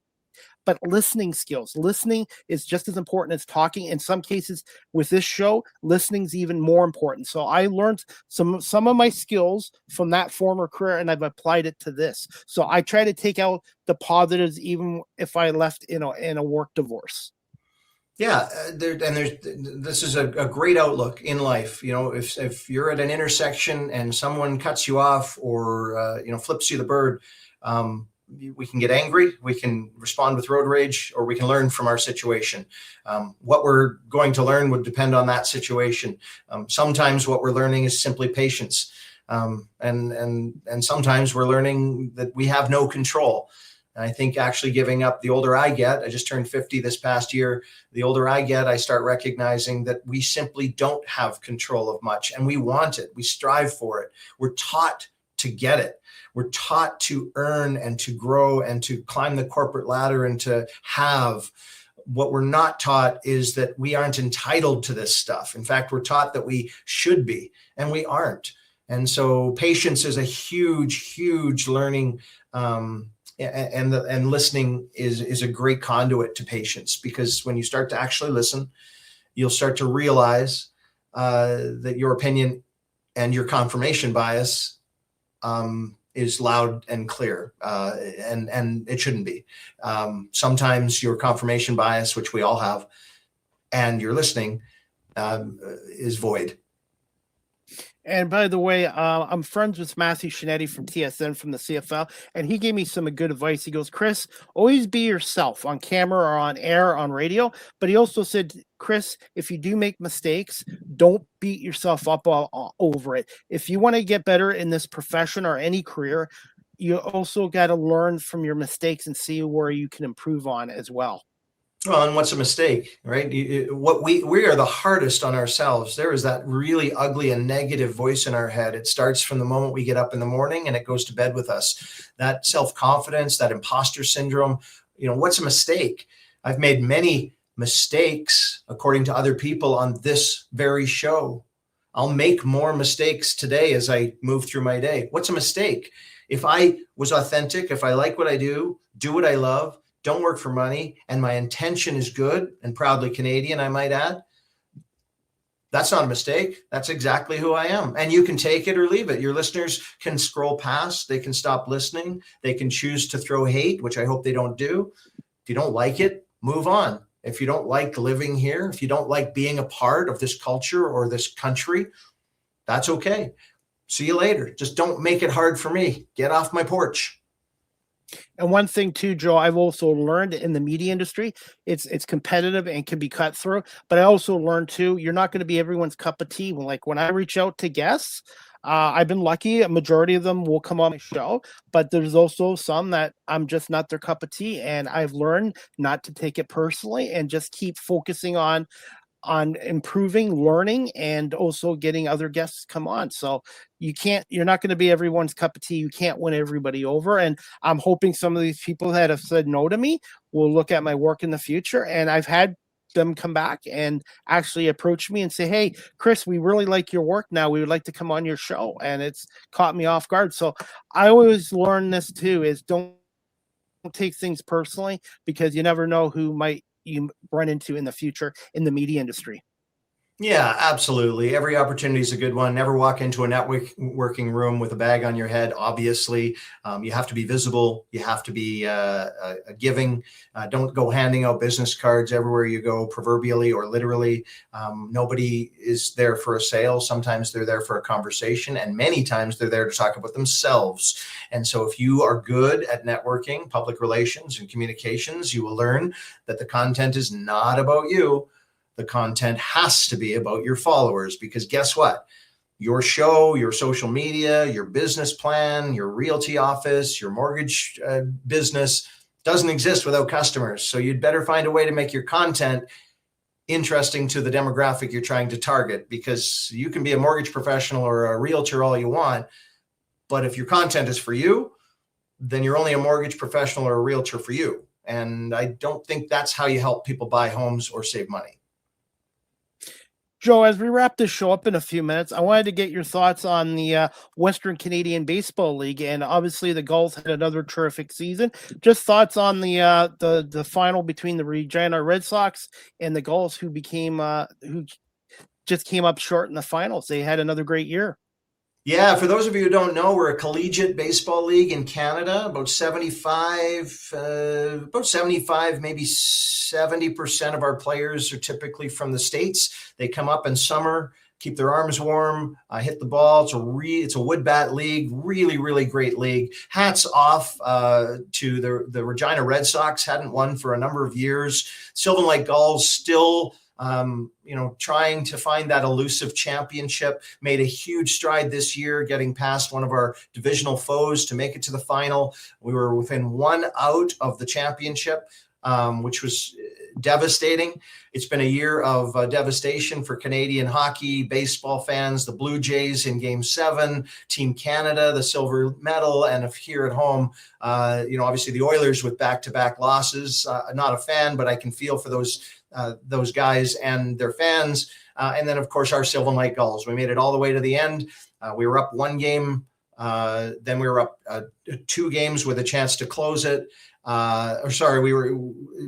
but listening skills. Listening is just as important as talking. In some cases with this show, listening is even more important. So I learned some of my skills from that former career, and I've applied it to this. So I try to take out the positives, even if I left in a work divorce. Yeah, this is a great outlook in life. You know, if you're at an intersection and someone cuts you off or flips you the bird, we can get angry, we can respond with road rage, or we can learn from our situation. What we're going to learn would depend on that situation. Sometimes what we're learning is simply patience, and sometimes we're learning that we have no control. And I think actually giving up, the older I get, I just turned 50 this past year, the older I get, I start recognizing that we simply don't have control of much, and we want it, we strive for it, we're taught to get it. We're taught to earn and to grow and to climb the corporate ladder and to have. What we're not taught is that we aren't entitled to this stuff. In fact, we're taught that we should be, and we aren't. And so patience is a huge, huge learning, and listening is a great conduit to patience, because when you start to actually listen, you'll start to realize that your opinion and your confirmation bias is loud and clear, and it shouldn't be. Sometimes your confirmation bias, which we all have, and your listening is void. And by the way, I'm friends with Matthew Shinetti from TSN from the CFL, and he gave me some good advice. He goes, Chris, always be yourself on camera or on air, on radio. But he also said, Chris, if you do make mistakes, don't beat yourself up over it. If you want to get better in this profession or any career, you also got to learn from your mistakes and see where you can improve on as well. Well, and what's a mistake, right? What we are the hardest on ourselves. There is that really ugly and negative voice in our head. It starts from the moment we get up in the morning and it goes to bed with us. That self-confidence, that imposter syndrome, what's a mistake? I've made many mistakes, according to other people, on this very show. I'll make more mistakes today as I move through my day. What's a mistake? If I was authentic, if I like what I do what I love, don't work for money, and my intention is good and proudly Canadian, I might add, that's not a mistake. That's exactly who I am. And you can take it or leave it. Your listeners can scroll past. They can stop listening. They can choose to throw hate, which I hope they don't do. If you don't like it, move on. If you don't like living here, if you don't like being a part of this culture or this country, that's okay. See you later. Just don't make it hard for me. Get off my porch. And one thing too, Joe, I've also learned in the media industry, it's competitive and can be cutthroat. But I also learned too, you're not going to be everyone's cup of tea. Like when I reach out to guests, I've been lucky. A majority of them will come on my show, but there's also some that I'm just not their cup of tea. And I've learned not to take it personally and just keep focusing on improving, learning, and also getting other guests to come on. So you're not going to be everyone's cup of tea. You can't win everybody over. And I'm hoping some of these people that have said no to me will look at my work in the future. And I've had them come back and actually approach me and say, hey, Chris, we really like your work now. We would like to come on your show. And it's caught me off guard. So I always learn this too, is don't take things personally, because you never know who might you run into in the future in the media industry. Yeah, absolutely. Every opportunity is a good one. Never walk into a networking room with a bag on your head. Obviously, you have to be visible. You have to be giving. Don't go handing out business cards everywhere you go, proverbially or literally. Nobody is there for a sale. Sometimes they're there for a conversation, and many times they're there to talk about themselves. And so if you are good at networking, public relations, and communications, you will learn that the content is not about you. The content has to be about your followers, because guess what? Your show, your social media, your business plan, your realty office, your mortgage business doesn't exist without customers. So you'd better find a way to make your content interesting to the demographic you're trying to target, because you can be a mortgage professional or a realtor all you want, but if your content is for you, then you're only a mortgage professional or a realtor for you. And I don't think that's how you help people buy homes or save money. Joe, as we wrap this show up in a few minutes, I wanted to get your thoughts on the Western Canadian Baseball League, and obviously the Gulls had another terrific season. Just thoughts on the final between the Regina Red Sox and the Gulls, who just came up short in the finals. They had another great year. Yeah, for those of you who don't know, we're a collegiate baseball league in Canada. About 75, maybe 70% of our players are typically from the States. They come up in summer, keep their arms warm, hit the ball. It's a wood bat league, really, really great league. Hats off to the Regina Red Sox. Hadn't won for a number of years. Sylvan Lake Gulls still trying to find that elusive championship, made a huge stride this year, getting past one of our divisional foes to make it to the final. We were within 1 out of the championship, which was devastating. It's been a year of devastation for Canadian hockey, baseball fans, the Blue Jays in Game 7, Team Canada, the silver medal, and if here at home, obviously the Oilers with back-to-back losses. Not a fan, but I can feel for those guys and their fans. And then, of course, our Sylvan Lake Gulls. We made it all the way to the end. We were up 1 game. Then we were up 2 games with a chance to close it. We were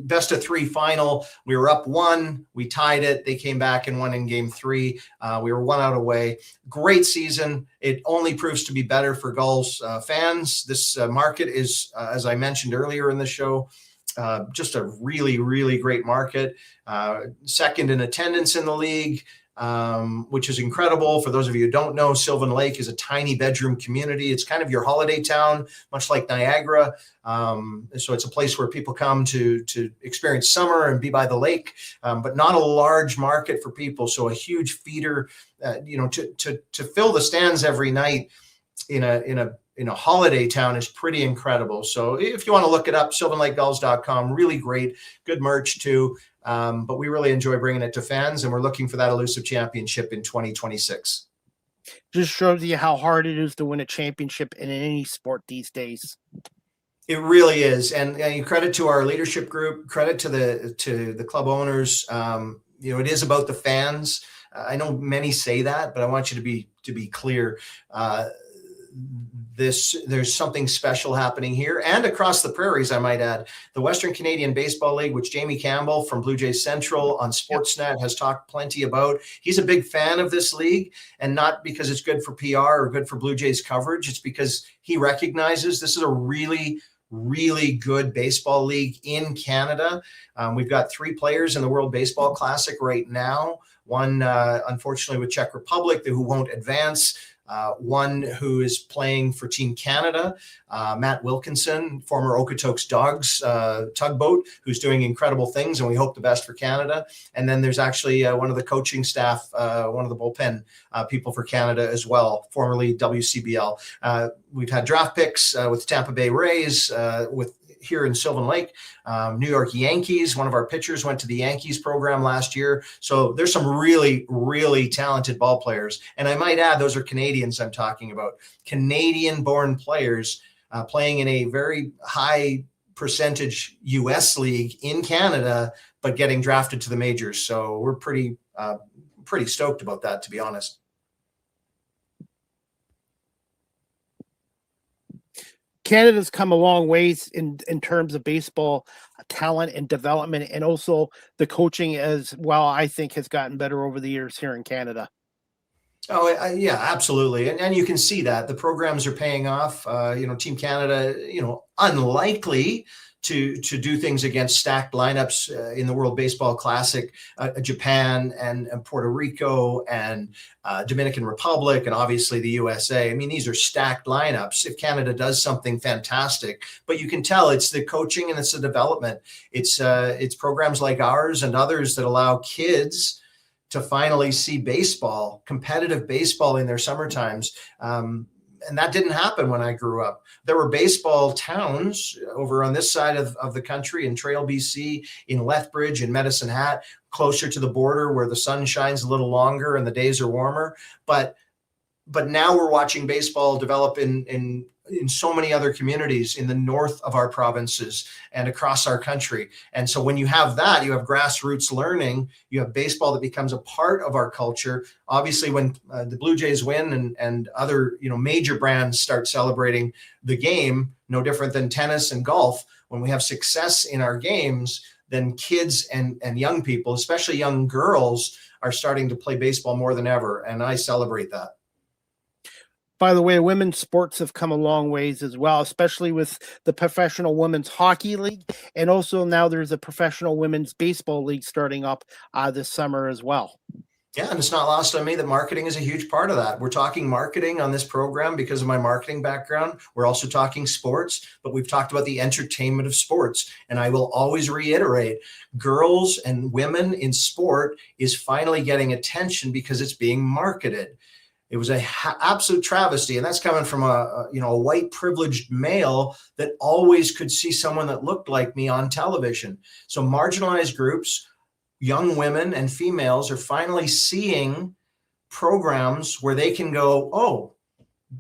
best of 3 final. We were up 1. We tied it. They came back and won in Game 3. We were 1 out away. Great season. It only proves to be better for Gulls fans. This market is, as I mentioned earlier in the show, just a really, really great market. Second in attendance in the league, which is incredible. For those of you who don't know, Sylvan Lake is a tiny bedroom community. It's kind of your holiday town, much like Niagara. So it's a place where people come to experience summer and be by the lake, but not a large market for people. So a huge feeder, to fill the stands every night in a holiday town is pretty incredible. So if you want to look it up, sylvanlakegulls.com, really great, good merch too. But we really enjoy bringing it to fans, and we're looking for that elusive championship in 2026. Just shows you how hard it is to win a championship in any sport these days. It really is, and credit to our leadership group, credit to the club owners. It is about the fans. I know many say that, but I want you to be clear. There's something special happening here and across the prairies, I might add. The Western Canadian Baseball League, which Jamie Campbell from Blue Jays Central on Sportsnet has talked plenty about. He's a big fan of this league, and not because it's good for PR or good for Blue Jays coverage. It's because he recognizes this is a really, really good baseball league in Canada. We've got 3 players in the World Baseball Classic right now. One, unfortunately, with Czech Republic, who won't advance. One who is playing for Team Canada, Matt Wilkinson, former Okotoks Dogs tugboat, who's doing incredible things, and we hope the best for Canada. And then there's actually one of the coaching staff, one of the bullpen people for Canada as well, formerly WCBL. We've had draft picks with Tampa Bay Rays, with here in Sylvan Lake, New York Yankees. One of our pitchers went to the Yankees program last year. So there's some really, really talented ball players. And I might add, those are Canadians I'm talking about. Canadian-born players playing in a very high percentage U.S. league in Canada, but getting drafted to the majors. So we're pretty stoked about that, to be honest. Canada's come a long ways in terms of baseball talent and development, and also the coaching as well, I think, has gotten better over the years here in Canada. Oh, yeah, absolutely. And you can see that the programs are paying off. Team Canada, unlikely to do things against stacked lineups in the World Baseball Classic, Japan and Puerto Rico and Dominican Republic, and obviously the USA. I mean, these are stacked lineups if Canada does something fantastic. But you can tell it's the coaching and it's the development. It's programs like ours and others that allow kids to finally see baseball, competitive baseball in their summer times. And that didn't happen when I grew up. There were baseball towns over on this side of the country, in Trail, BC, in Lethbridge, in Medicine Hat, closer to the border where the sun shines a little longer and the days are warmer. But now we're watching baseball develop in so many other communities in the north of our provinces and across our country. And so when you have that, you have grassroots learning, you have baseball that becomes a part of our culture. Obviously, when the Blue Jays win and other major brands start celebrating the game, no different than tennis and golf, when we have success in our games, then kids and young people, especially young girls, are starting to play baseball more than ever. And I celebrate that. By the way, women's sports have come a long ways as well, especially with the Professional Women's Hockey League. And also now there's a Professional Women's Baseball League starting up this summer as well. Yeah, and it's not lost on me that marketing is a huge part of that. We're talking marketing on this program because of my marketing background. We're also talking sports, but we've talked about the entertainment of sports. And I will always reiterate, girls and women in sport is finally getting attention because it's being marketed. It was an absolute travesty, and that's coming from a white privileged male that always could see someone that looked like me on television. So marginalized groups, young women and females, are finally seeing programs where they can go, oh,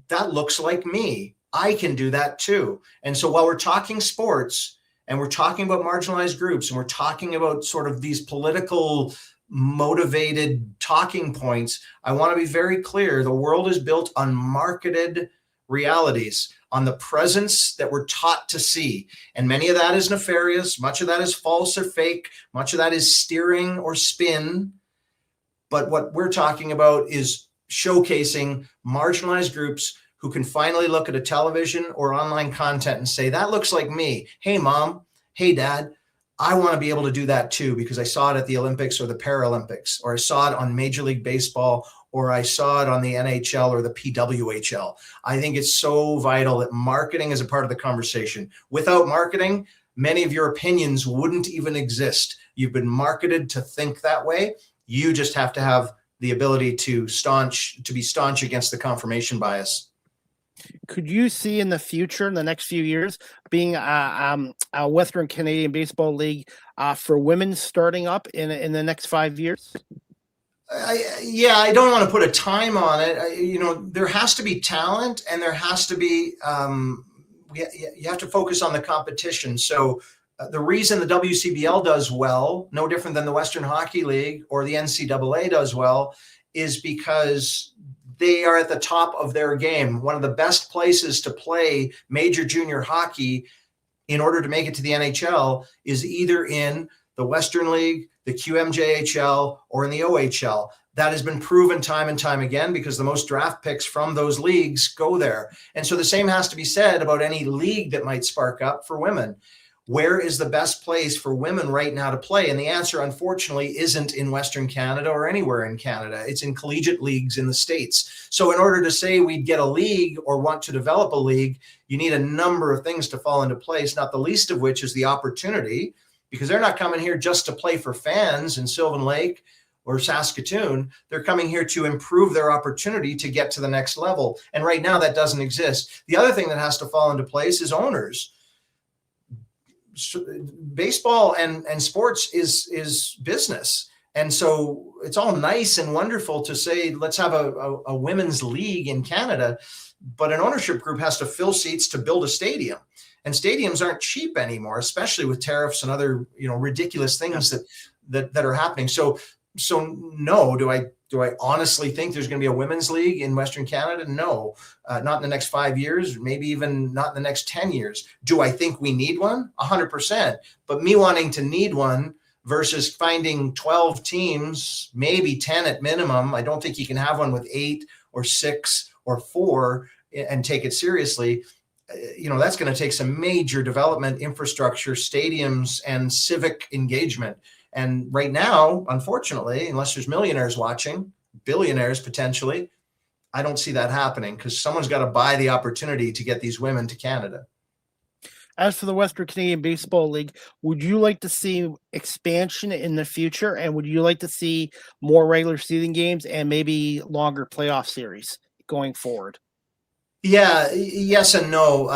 that looks like me. I can do that too. And so while we're talking sports and we're talking about marginalized groups and we're talking about sort of these political motivated talking points, I want to be very clear. The world is built on marketed realities, on the presence that we're taught to see. And many of that is nefarious. Much of that is false or fake. Much of that is steering or spin. But what we're talking about is showcasing marginalized groups who can finally look at a television or online content and say, that looks like me. Hey, mom. Hey, dad. I want to be able to do that too, because I saw it at the Olympics or the Paralympics, or I saw it on Major League Baseball, or I saw it on the NHL or the PWHL. I think it's so vital that marketing is a part of the conversation. Without marketing, many of your opinions wouldn't even exist. You've been marketed to think that way. You just have to have the ability to be staunch against the confirmation bias. Could you see in the future, in the next few years, being a Western Canadian Baseball League for women starting up in the next 5 years? I don't want to put a time on it. There has to be talent, and there has to be you have to focus on the competition. So the reason the WCBL does well, no different than the Western Hockey League or the NCAA does well, is because they are at the top of their game. One of the best places to play major junior hockey in order to make it to the NHL is either in the Western League, the QMJHL, or in the OHL. That has been proven time and time again because the most draft picks from those leagues go there. And so the same has to be said about any league that might spark up for women. Where is the best place for women right now to play? And the answer, unfortunately, isn't in Western Canada or anywhere in Canada. It's in collegiate leagues in the States. So in order to say we'd get a league or want to develop a league, you need a number of things to fall into place, not the least of which is the opportunity, because they're not coming here just to play for fans in Sylvan Lake or Saskatoon. They're coming here to improve their opportunity to get to the next level. And right now that doesn't exist. The other thing that has to fall into place is owners. Baseball and sports is business. And so it's all nice and wonderful to say, let's have a women's league in Canada, but an ownership group has to fill seats to build a stadium. And stadiums aren't cheap anymore, especially with tariffs and other, ridiculous things that are happening. So no, do I honestly think there's going to be a women's league in Western Canada? No, not in the next 5 years, maybe even not in the next 10 years. Do I think we need one? 100%. But me wanting to need one versus finding 12 teams, maybe 10 at minimum, I don't think you can have one with 8 or 6 or 4 and take it seriously. That's going to take some major development, infrastructure, stadiums, and civic engagement. And right now, unfortunately, unless there's millionaires watching, billionaires potentially, I don't see that happening because someone's got to buy the opportunity to get these women to Canada. As for the Western Canadian Baseball League, would you like to see expansion in the future? And would you like to see more regular season games and maybe longer playoff series going forward? Yeah, yes and no.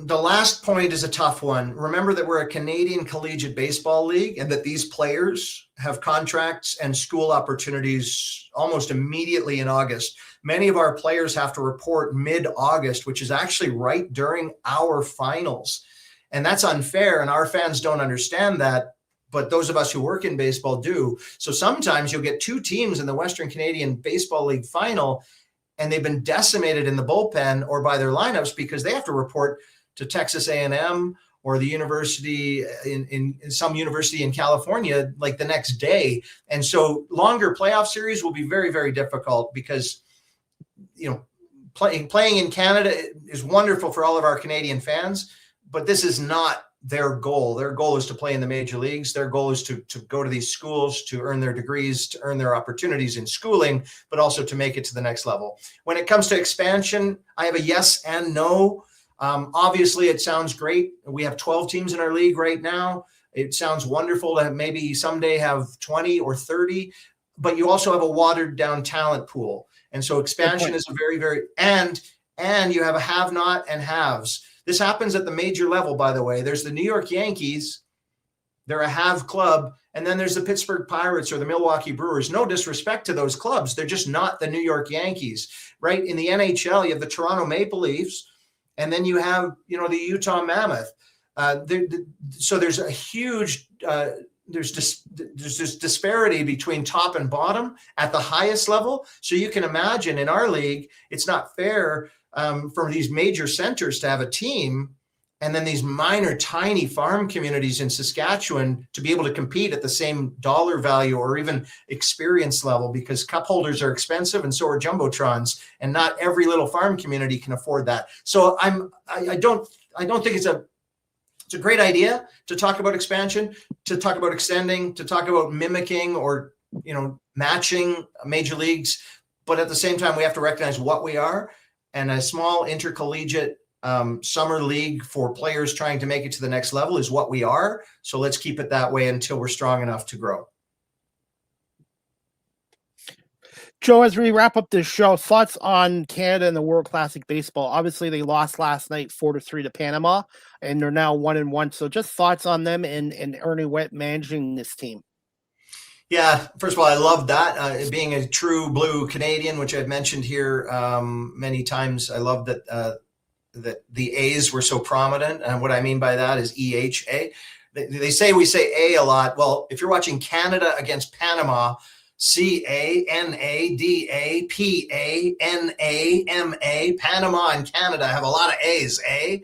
The last point is a tough one. Remember that we're a Canadian Collegiate Baseball League and that these players have contracts and school opportunities almost immediately in August. Many of our players have to report mid-August, which is actually right during our finals. And that's unfair, and our fans don't understand that, but those of us who work in baseball do. So sometimes you'll get 2 teams in the Western Canadian Baseball League final, and they've been decimated in the bullpen or by their lineups because they have to report to Texas A&M or the university in some university in California like the next day. And so longer playoff series will be very, very difficult because, playing in Canada is wonderful for all of our Canadian fans, but this is not their goal. Their goal is to play in the major leagues. Their goal is to go to these schools, to earn their degrees, to earn their opportunities in schooling, but also to make it to the next level. When it comes to expansion, I have a yes and no. Obviously, it sounds great. We have 12 teams in our league right now. It sounds wonderful to maybe someday have 20 or 30, but you also have a watered down talent pool. And so expansion is a very, very, and you have a have not and haves. This happens at the major level, by the way. There's the New York Yankees. They're a have club. And then there's the Pittsburgh Pirates or the Milwaukee Brewers. No disrespect to those clubs. They're just not the New York Yankees, right? In the NHL, you have the Toronto Maple Leafs, and then you have, the Utah Mammoth. So there's a huge, there's this disparity between top and bottom at the highest level. So you can imagine in our league, it's not fair for these major centers to have a team and then these minor tiny farm communities in Saskatchewan to be able to compete at the same dollar value or even experience level, because cup holders are expensive and so are jumbotrons, and not every little farm community can afford that. So I don't think it's a great idea to talk about expansion, to talk about extending, to talk about mimicking or matching major leagues, but at the same time we have to recognize what we are. And a small intercollegiate summer league for players trying to make it to the next level is what we are. So let's keep it that way until we're strong enough to grow. Joe, as we wrap up this show, thoughts on Canada and the World Classic Baseball. Obviously, they lost last night 4-3 to Panama, and they're now 1-1. So, just thoughts on them and Ernie Wett managing this team. Yeah, first of all, I love that. Being a true blue Canadian, which I've mentioned here many times, I love that that the A's were so prominent. And what I mean by that is EHA. They say we say A lot. Well, if you're watching Canada against Panama, CANADAPANAMA, Panama and Canada have a lot of A's, eh?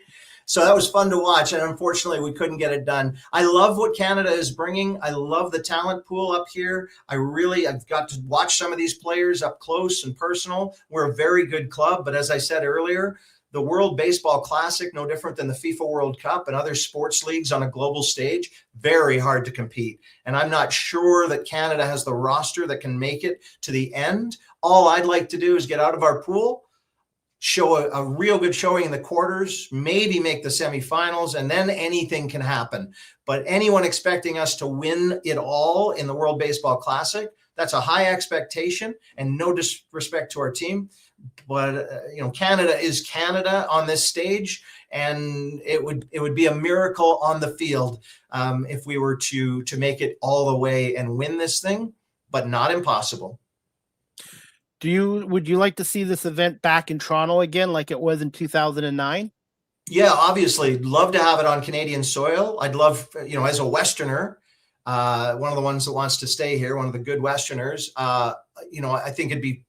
So that was fun to watch, and unfortunately, we couldn't get it done. I love what Canada is bringing. I love the talent pool up here. I've got to watch some of these players up close and personal. We're a very good club, but as I said earlier, the World Baseball Classic, no different than the FIFA World Cup and other sports leagues on a global stage, very hard to compete. And I'm not sure that Canada has the roster that can make it to the end. All I'd like to do is get out of our pool, show a real good showing in the quarters, maybe make the semifinals, and then anything can happen. But anyone expecting us to win it all in the World Baseball Classic, that's a high expectation, and no disrespect to our team. But Canada is Canada on this stage, and it would be a miracle on the field if we were to make it all the way and win this thing, but not impossible. Would you like to see this event back in Toronto again, like it was in 2009? Yeah, obviously, love to have it on Canadian soil. I'd love, as a Westerner, one of the ones that wants to stay here, one of the good Westerners. I think it'd be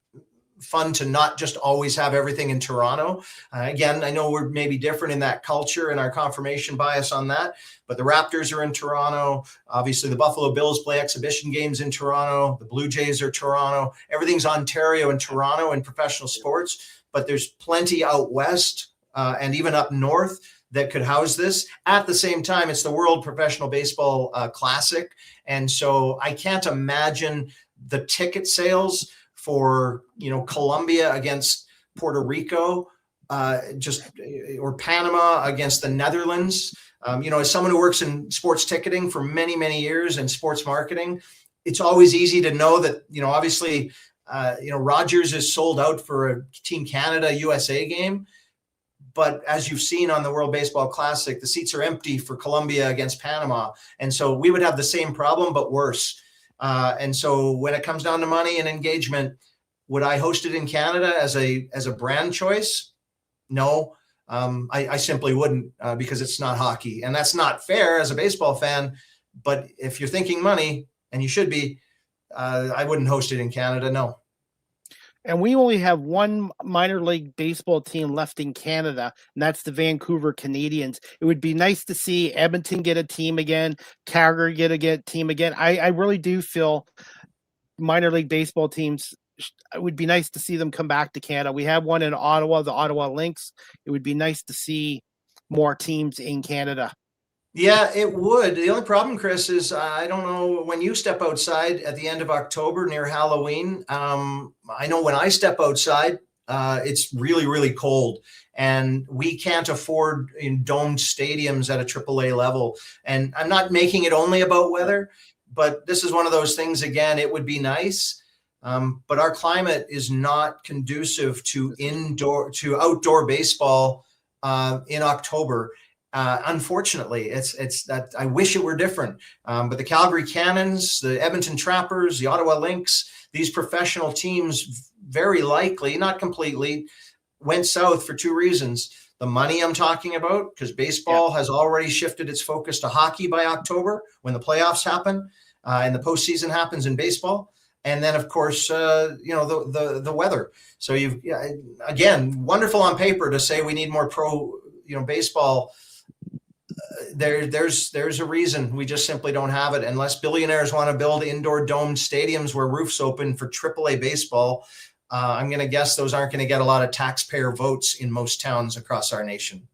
fun to not just always have everything in Toronto. Again, I know we're maybe different in that culture and our confirmation bias on that, but the Raptors are in Toronto. Obviously, the Buffalo Bills play exhibition games in Toronto. The Blue Jays are Toronto. Everything's Ontario and Toronto in professional sports, but there's plenty out west and even up north that could house this. At the same time, it's the World Professional Baseball Classic. And so I can't imagine the ticket sales for Colombia against Puerto Rico, or Panama against the Netherlands. As someone who works in sports ticketing for many, many years and sports marketing, it's always easy to know that, obviously, Rogers is sold out for a Team Canada USA game. But as you've seen on the World Baseball Classic, the seats are empty for Colombia against Panama. And so we would have the same problem, but worse. And so when it comes down to money and engagement, would I host it in Canada as a brand choice? No, I simply wouldn't because it's not hockey, and that's not fair as a baseball fan. But if you're thinking money, and you should be, I wouldn't host it in Canada. No. And we only have one minor league baseball team left in Canada, and that's the Vancouver Canadians. It would be nice to see Edmonton get a team again, Calgary get a team again. I really do feel minor league baseball teams, it would be nice to see them come back to Canada. We have one in Ottawa, the Ottawa Lynx. It would be nice to see more teams in Canada. Yeah, it would. The only problem, Chris, is I don't know when you step outside at the end of October near Halloween. I know when I step outside, it's really, really cold, and we can't afford in domed stadiums at a AAA level. And I'm not making it only about weather, but this is one of those things. Again, it would be nice, but our climate is not conducive to outdoor baseball in October. Unfortunately, it's that I wish it were different. But the Calgary Cannons, the Edmonton Trappers, the Ottawa Lynx, these professional teams very likely, not completely, went south for two reasons. The money I'm talking about, because baseball has already shifted its focus to hockey by October when the playoffs happen and the postseason happens in baseball. And then, of course, the weather. So again, wonderful on paper to say we need more pro, baseball. There's a reason we just simply don't have it unless billionaires want to build indoor domed stadiums where roofs open for AAA baseball. I'm going to guess those aren't going to get a lot of taxpayer votes in most towns across our nation.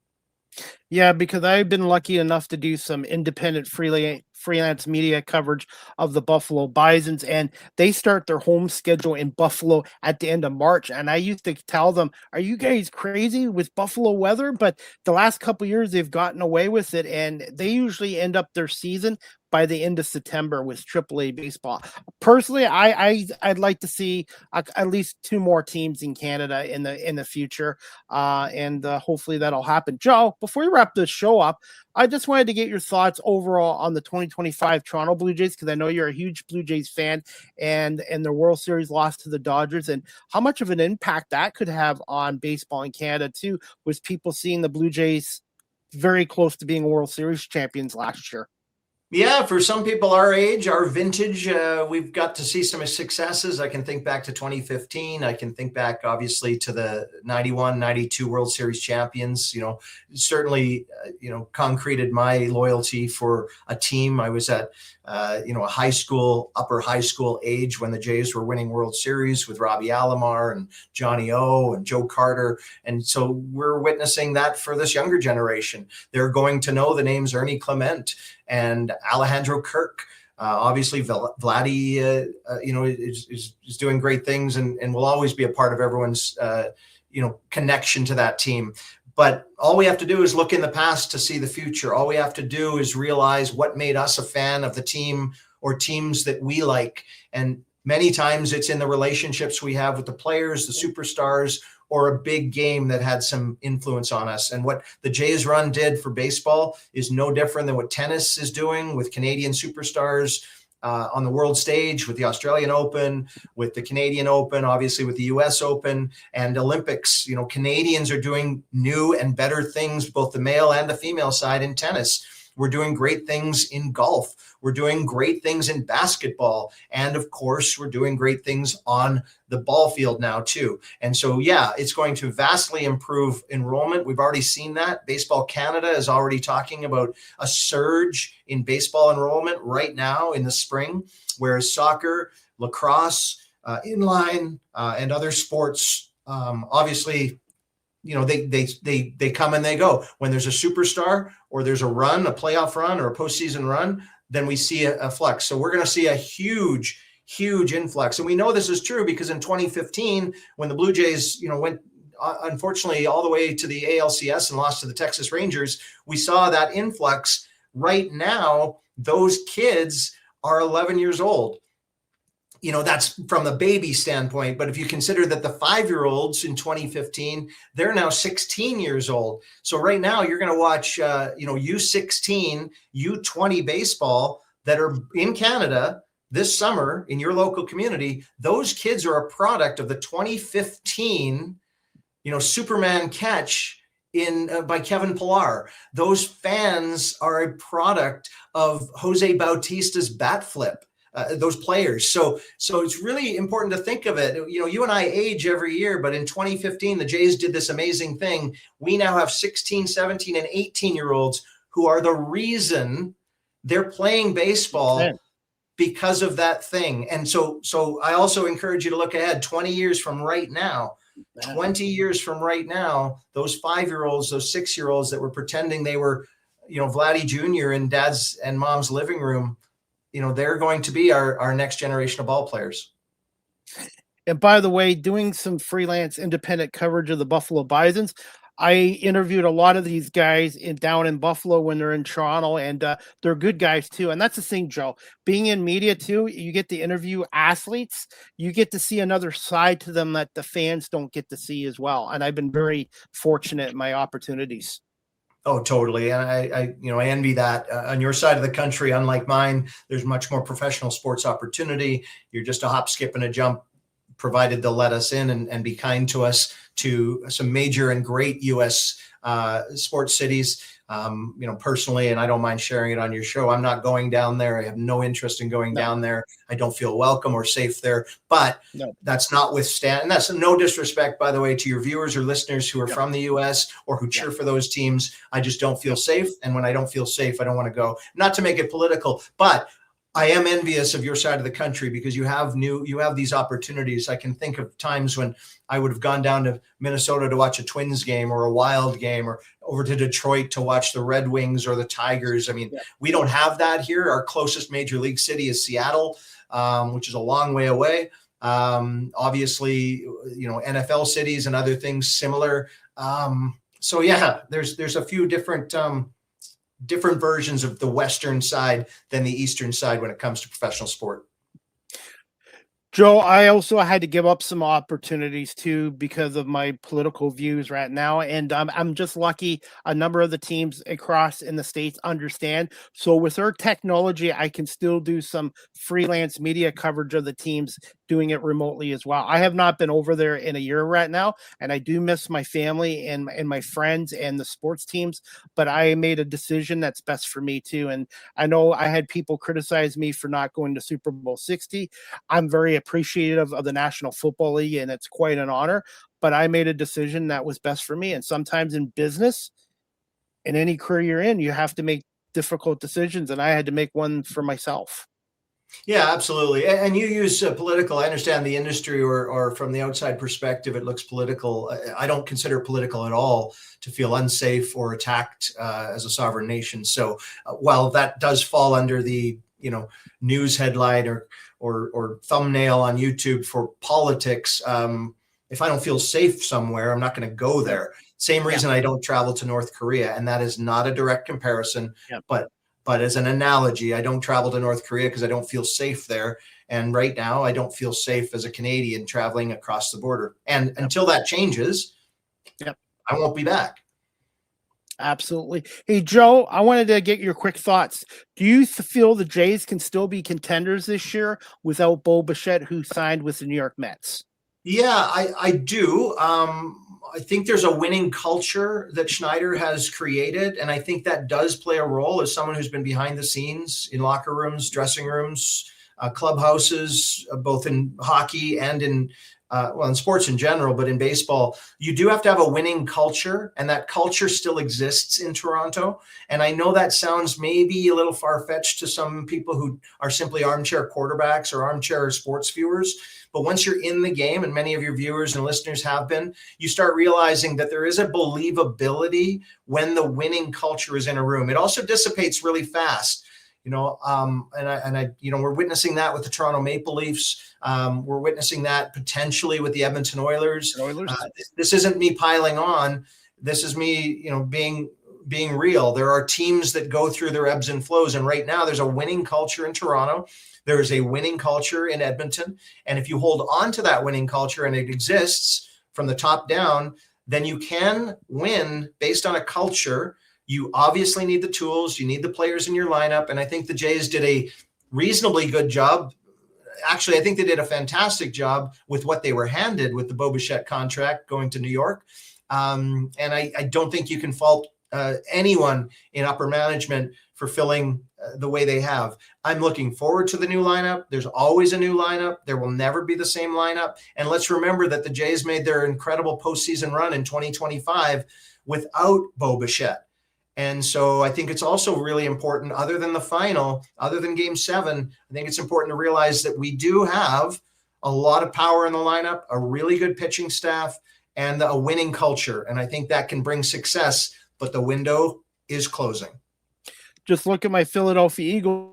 Yeah, because I've been lucky enough to do some independent freelance media coverage of the Buffalo Bisons, and they start their home schedule in Buffalo at the end of March. And I used to tell them, are you guys crazy with Buffalo weather? But the last couple of years, they've gotten away with it, and they usually end up their season by the end of September with AAA baseball. Personally, I'd like to see at least 2 more teams in Canada in the future, and hopefully that'll happen. Joe, before we wrap this show up, I just wanted to get your thoughts overall on the 2025 Toronto Blue Jays, because I know you're a huge Blue Jays fan, and the World Series loss to the Dodgers, and how much of an impact that could have on baseball in Canada too, with people seeing the Blue Jays very close to being World Series champions last year. Yeah, for some people our age, our vintage, we've got to see some successes. I can think back to 2015. I can think back, obviously, to the 91, 92 World Series champions. Certainly, concreted my loyalty for a team. I was at, a upper high school age when the Jays were winning World Series with Robbie Alomar and Johnny O and Joe Carter. And so we're witnessing that for this younger generation. They're going to know the names Ernie Clement and Alejandro Kirk. Obviously, Vladdy, is doing great things and will always be a part of everyone's, connection to that team. But all we have to do is look in the past to see the future. All we have to do is realize what made us a fan of the team or teams that we like. And many times it's in the relationships we have with the players, the superstars, or a big game that had some influence on us. And what the Jays run did for baseball is no different than what tennis is doing with Canadian superstars on the world stage, with the Australian Open, with the Canadian Open, obviously with the US Open and Olympics. Canadians are doing new and better things, both the male and the female side in tennis. We're doing great things in golf. We're doing great things in basketball. And of course, we're doing great things on the ball field now too. And so, yeah, it's going to vastly improve enrollment. We've already seen that. Baseball Canada is already talking about a surge in baseball enrollment right now in the spring, whereas soccer, lacrosse, inline, and other sports, obviously, they come and they go. When there's a superstar or there's a run, a playoff run or a postseason run, then we see a flux. So we're going to see a huge influx. And we know this is true because in 2015, when the Blue Jays, went unfortunately all the way to the ALCS and lost to the Texas Rangers, we saw that influx. Right now, those kids are 11 years old. That's from the baby standpoint. But if you consider that the 5-year-olds in 2015, they're now 16 years old. So right now you're going to watch, U16, U20 baseball that are in Canada this summer in your local community. Those kids are a product of the 2015, Superman catch by Kevin Pillar. Those fans are a product of Jose Bautista's bat flip. Those players. So it's really important to think of it. You and I age every year, but in 2015, the Jays did this amazing thing. We now have 16, 17, and 18-year-olds who are the reason they're playing baseball because of that thing. And so I also encourage you to look ahead 20 years from right now. 20 years from right now, those 5-year-olds, those 6-year-olds that were pretending they were, Vladdy Jr. in dad's and mom's living room, they're going to be our next generation of ball players. And by the way, doing some freelance independent coverage of the Buffalo Bisons, I interviewed a lot of these guys down in Buffalo when they're in Toronto, and they're good guys too. And that's the thing, Joe. Being in media too, you get to interview athletes. You get to see another side to them that the fans don't get to see as well. And I've been very fortunate in my opportunities. Oh, totally. And I envy that. On your side of the country, unlike mine, there's much more professional sports opportunity. You're just a hop, skip, and a jump, provided they'll let us in and be kind to us, to some major and great U.S. Sports cities. Personally, and I don't mind sharing it on your show, I'm not going down there. I have no interest in going down there. I don't feel welcome or safe there. But that's notwithstanding, and that's no disrespect, by the way, to your viewers or listeners who are from the U.S. or who cheer for those teams. I just don't feel safe. And when I don't feel safe, I don't want to go. Not to make it political, but I am envious of your side of the country because you have these opportunities. I can think of times when I would have gone down to Minnesota to watch a Twins game or a Wild game, or over to Detroit to watch the Red Wings or the Tigers. I mean, we don't have that here. Our closest major league city is Seattle, which is a long way away. Obviously, NFL cities and other things similar. So yeah, there's a few different different versions of the Western side than the Eastern side when it comes to professional sport. Joe, I also had to give up some opportunities too because of my political views right now, and I'm just lucky a number of the teams across in the States understand. So with our technology, I can still do some freelance media coverage of the teams doing it remotely as well. I have not been over there in a year right now, and I do miss my family and my friends and the sports teams, but I made a decision that's best for me too. And I know I had people criticize me for not going to Super Bowl 60. I'm very appreciative of the National Football League, and it's quite an honor. But I made a decision that was best for me. And sometimes in business, in any career you're in, you have to make difficult decisions, and I had to make one for myself. Yeah, absolutely. And you use political. I understand the industry, or from the outside perspective, it looks political. I don't consider it political at all to feel unsafe or attacked as a sovereign nation. So while that does fall under the news headline or thumbnail on YouTube for politics, if I don't feel safe somewhere, I'm not going to go there. Same reason I don't travel to North Korea, and that is not a direct comparison, but as an analogy, I don't travel to North Korea because I don't feel safe there. And right now, I don't feel safe as a Canadian traveling across the border. And until that changes, I won't be back. Absolutely. Hey, Joe, I wanted to get your quick thoughts. Do you feel the Jays can still be contenders this year without Bo Bichette, who signed with the New York Mets? Yeah, I do. I think there's a winning culture that Schneider has created, and I think that does play a role as someone who's been behind the scenes in locker rooms, dressing rooms, clubhouses, both in hockey and in sports in general, but in baseball. You do have to have a winning culture, and that culture still exists in Toronto. And I know that sounds maybe a little far-fetched to some people who are simply armchair quarterbacks or armchair sports viewers. But once you're in the game, and many of your viewers and listeners have been, you start realizing that there is a believability when the winning culture is in a room. It also dissipates really fast, we're witnessing that with the Toronto Maple Leafs. We're witnessing that potentially with the Edmonton Oilers. This isn't me piling on. This is me, being real. There are teams that go through their ebbs and flows. And right now there's a winning culture in Toronto. There is a winning culture in Edmonton. And if you hold on to that winning culture and it exists from the top down, then you can win based on a culture. You obviously need the tools. You need the players in your lineup. And I think the Jays did a reasonably good job. Actually, I think they did a fantastic job with what they were handed with the Bo Bichette contract going to New York. And I don't think you can fault anyone in upper management for filling the way they have. I'm looking forward to the new lineup. There's always a new lineup. There will never be the same lineup. And let's remember that the Jays made their incredible postseason run in 2025 without Bo Bichette. And so I think it's also really important, other than the final, other than Game 7, I think it's important to realize that we do have a lot of power in the lineup, a really good pitching staff, and a winning culture. And I think that can bring success, but the window is closing. Just look at my Philadelphia Eagles.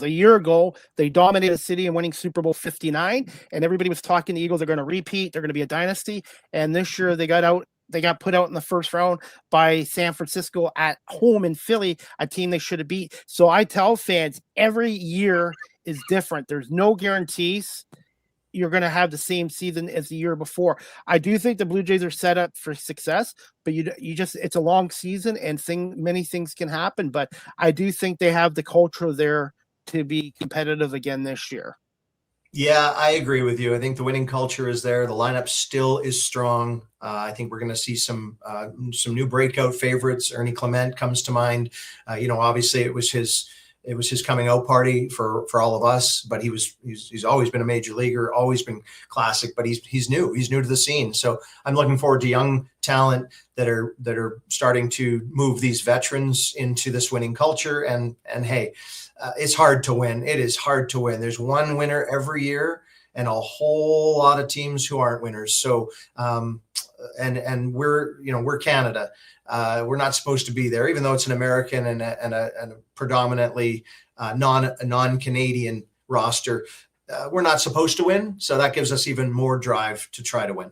A year ago, they dominated the city and winning Super Bowl 59, and everybody was talking the Eagles are going to repeat. They're going to be a dynasty. And this year they got put out in the first round by San Francisco at home in Philly, a team they should have beat. So I tell fans every year is different. There's no guarantees you're going to have the same season as the year before. I do think the Blue Jays are set up for success, but it's a long season and many things can happen. But I do think they have the culture there to be competitive again this year. Yeah, I agree with you. I think the winning culture is there. The lineup still is strong. I think we're going to see some new breakout favorites. Ernie Clement comes to mind. Obviously it was his coming out party for all of us, but he's always been a major leaguer, always been classic, but he's new to the scene. So I'm looking forward to young talent that are starting to move these veterans into this winning culture. And hey, it's hard to win. It is hard to win. There's one winner every year and a whole lot of teams who aren't winners. So, and we're Canada. We're not supposed to be there, even though it's an American and a predominantly non-Canadian roster. We're not supposed to win. So that gives us even more drive to try to win.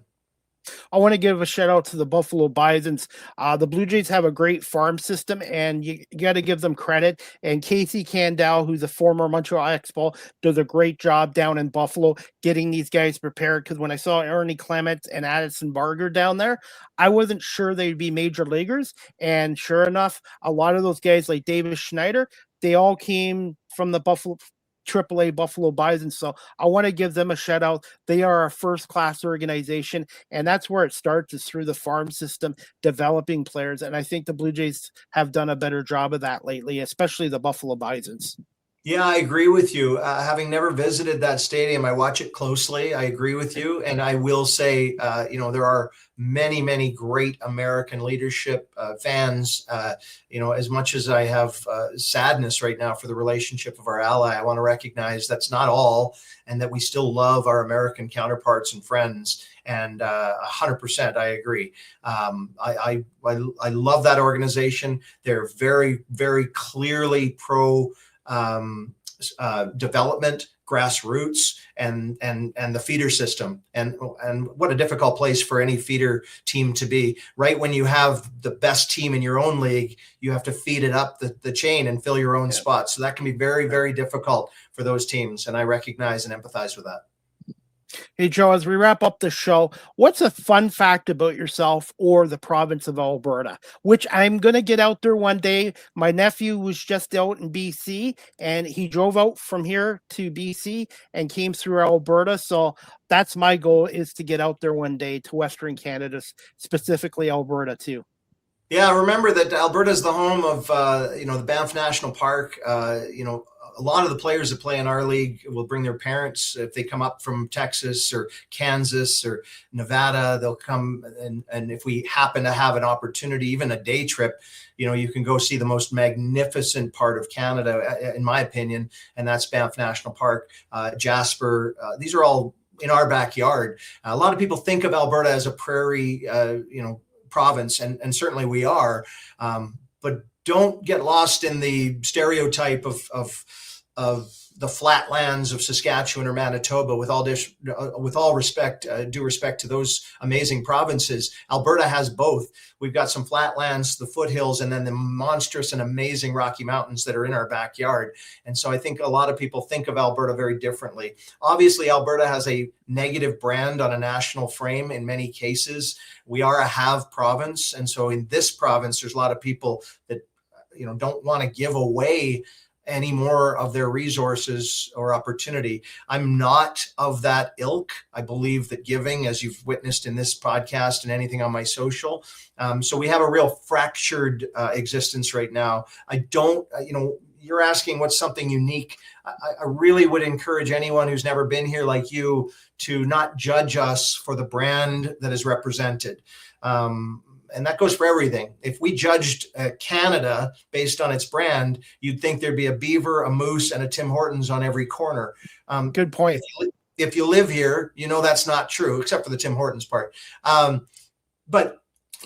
I want to give a shout out to the Buffalo Bisons. The Blue Jays have a great farm system, and you got to give them credit. And Casey Candell, who's a former Montreal Expo, does a great job down in Buffalo getting these guys prepared. Because when I saw Ernie Clements and Addison Barger down there, I wasn't sure they'd be major leaguers. And sure enough, a lot of those guys like Davis Schneider, they all came from the Buffalo AAA Buffalo Bison. So I want to give them a shout out. They are a first class organization, and that's where it starts, is through the farm system, developing players. And I think the Blue Jays have done a better job of that lately, especially the Buffalo Bisons. Yeah, I agree with you. Having never visited that stadium, I watch it closely. I agree with you. And I will say, there are many, many great American leadership fans. As much as I have sadness right now for the relationship of our ally, I want to recognize that's not all, and that we still love our American counterparts and friends. And 100%, I agree. I love that organization. They're very, very clearly pro development, grassroots, and the feeder system, and what a difficult place for any feeder team to be. Right when you have the best team in your own league, you have to feed it up the chain and fill your own spots. So that can be very, very difficult for those teams, and I recognize and empathize with that. Hey, Joe, as we wrap up the show, what's a fun fact about yourself or the province of Alberta, which I'm going to get out there one day? My nephew was just out in BC, and he drove out from here to BC and came through Alberta. So that's my goal, is to get out there one day to Western Canada, specifically Alberta too. Yeah, remember that Alberta is the home of, the Banff National Park. A lot of the players that play in our league will bring their parents. If they come up from Texas or Kansas or Nevada, they'll come. And if we happen to have an opportunity, even a day trip, you can go see the most magnificent part of Canada, in my opinion, and that's Banff National Park, Jasper. These are all in our backyard. A lot of people think of Alberta as a prairie, province, and certainly we are, but don't get lost in the stereotype of the flatlands of Saskatchewan or Manitoba. With all respect, due respect to those amazing provinces, Alberta has both. We've got some flatlands, the foothills, and then the monstrous and amazing Rocky Mountains that are in our backyard. And so I think a lot of people think of Alberta very differently. Obviously, Alberta has a negative brand on a national frame in many cases. We are a have province. And so in this province, there's a lot of people that don't want to give away any more of their resources or opportunity. I'm not of that ilk. I believe that giving, as you've witnessed in this podcast and anything on my social. So we have a real fractured existence right now. I don't, you're asking what's something unique. I really would encourage anyone who's never been here like you to not judge us for the brand that is represented. And that goes for everything. If we judged Canada based on its brand, you'd think there'd be a Beaver, a Moose, and a Tim Hortons on every corner. Good point. If you live here, that's not true, except for the Tim Hortons part. But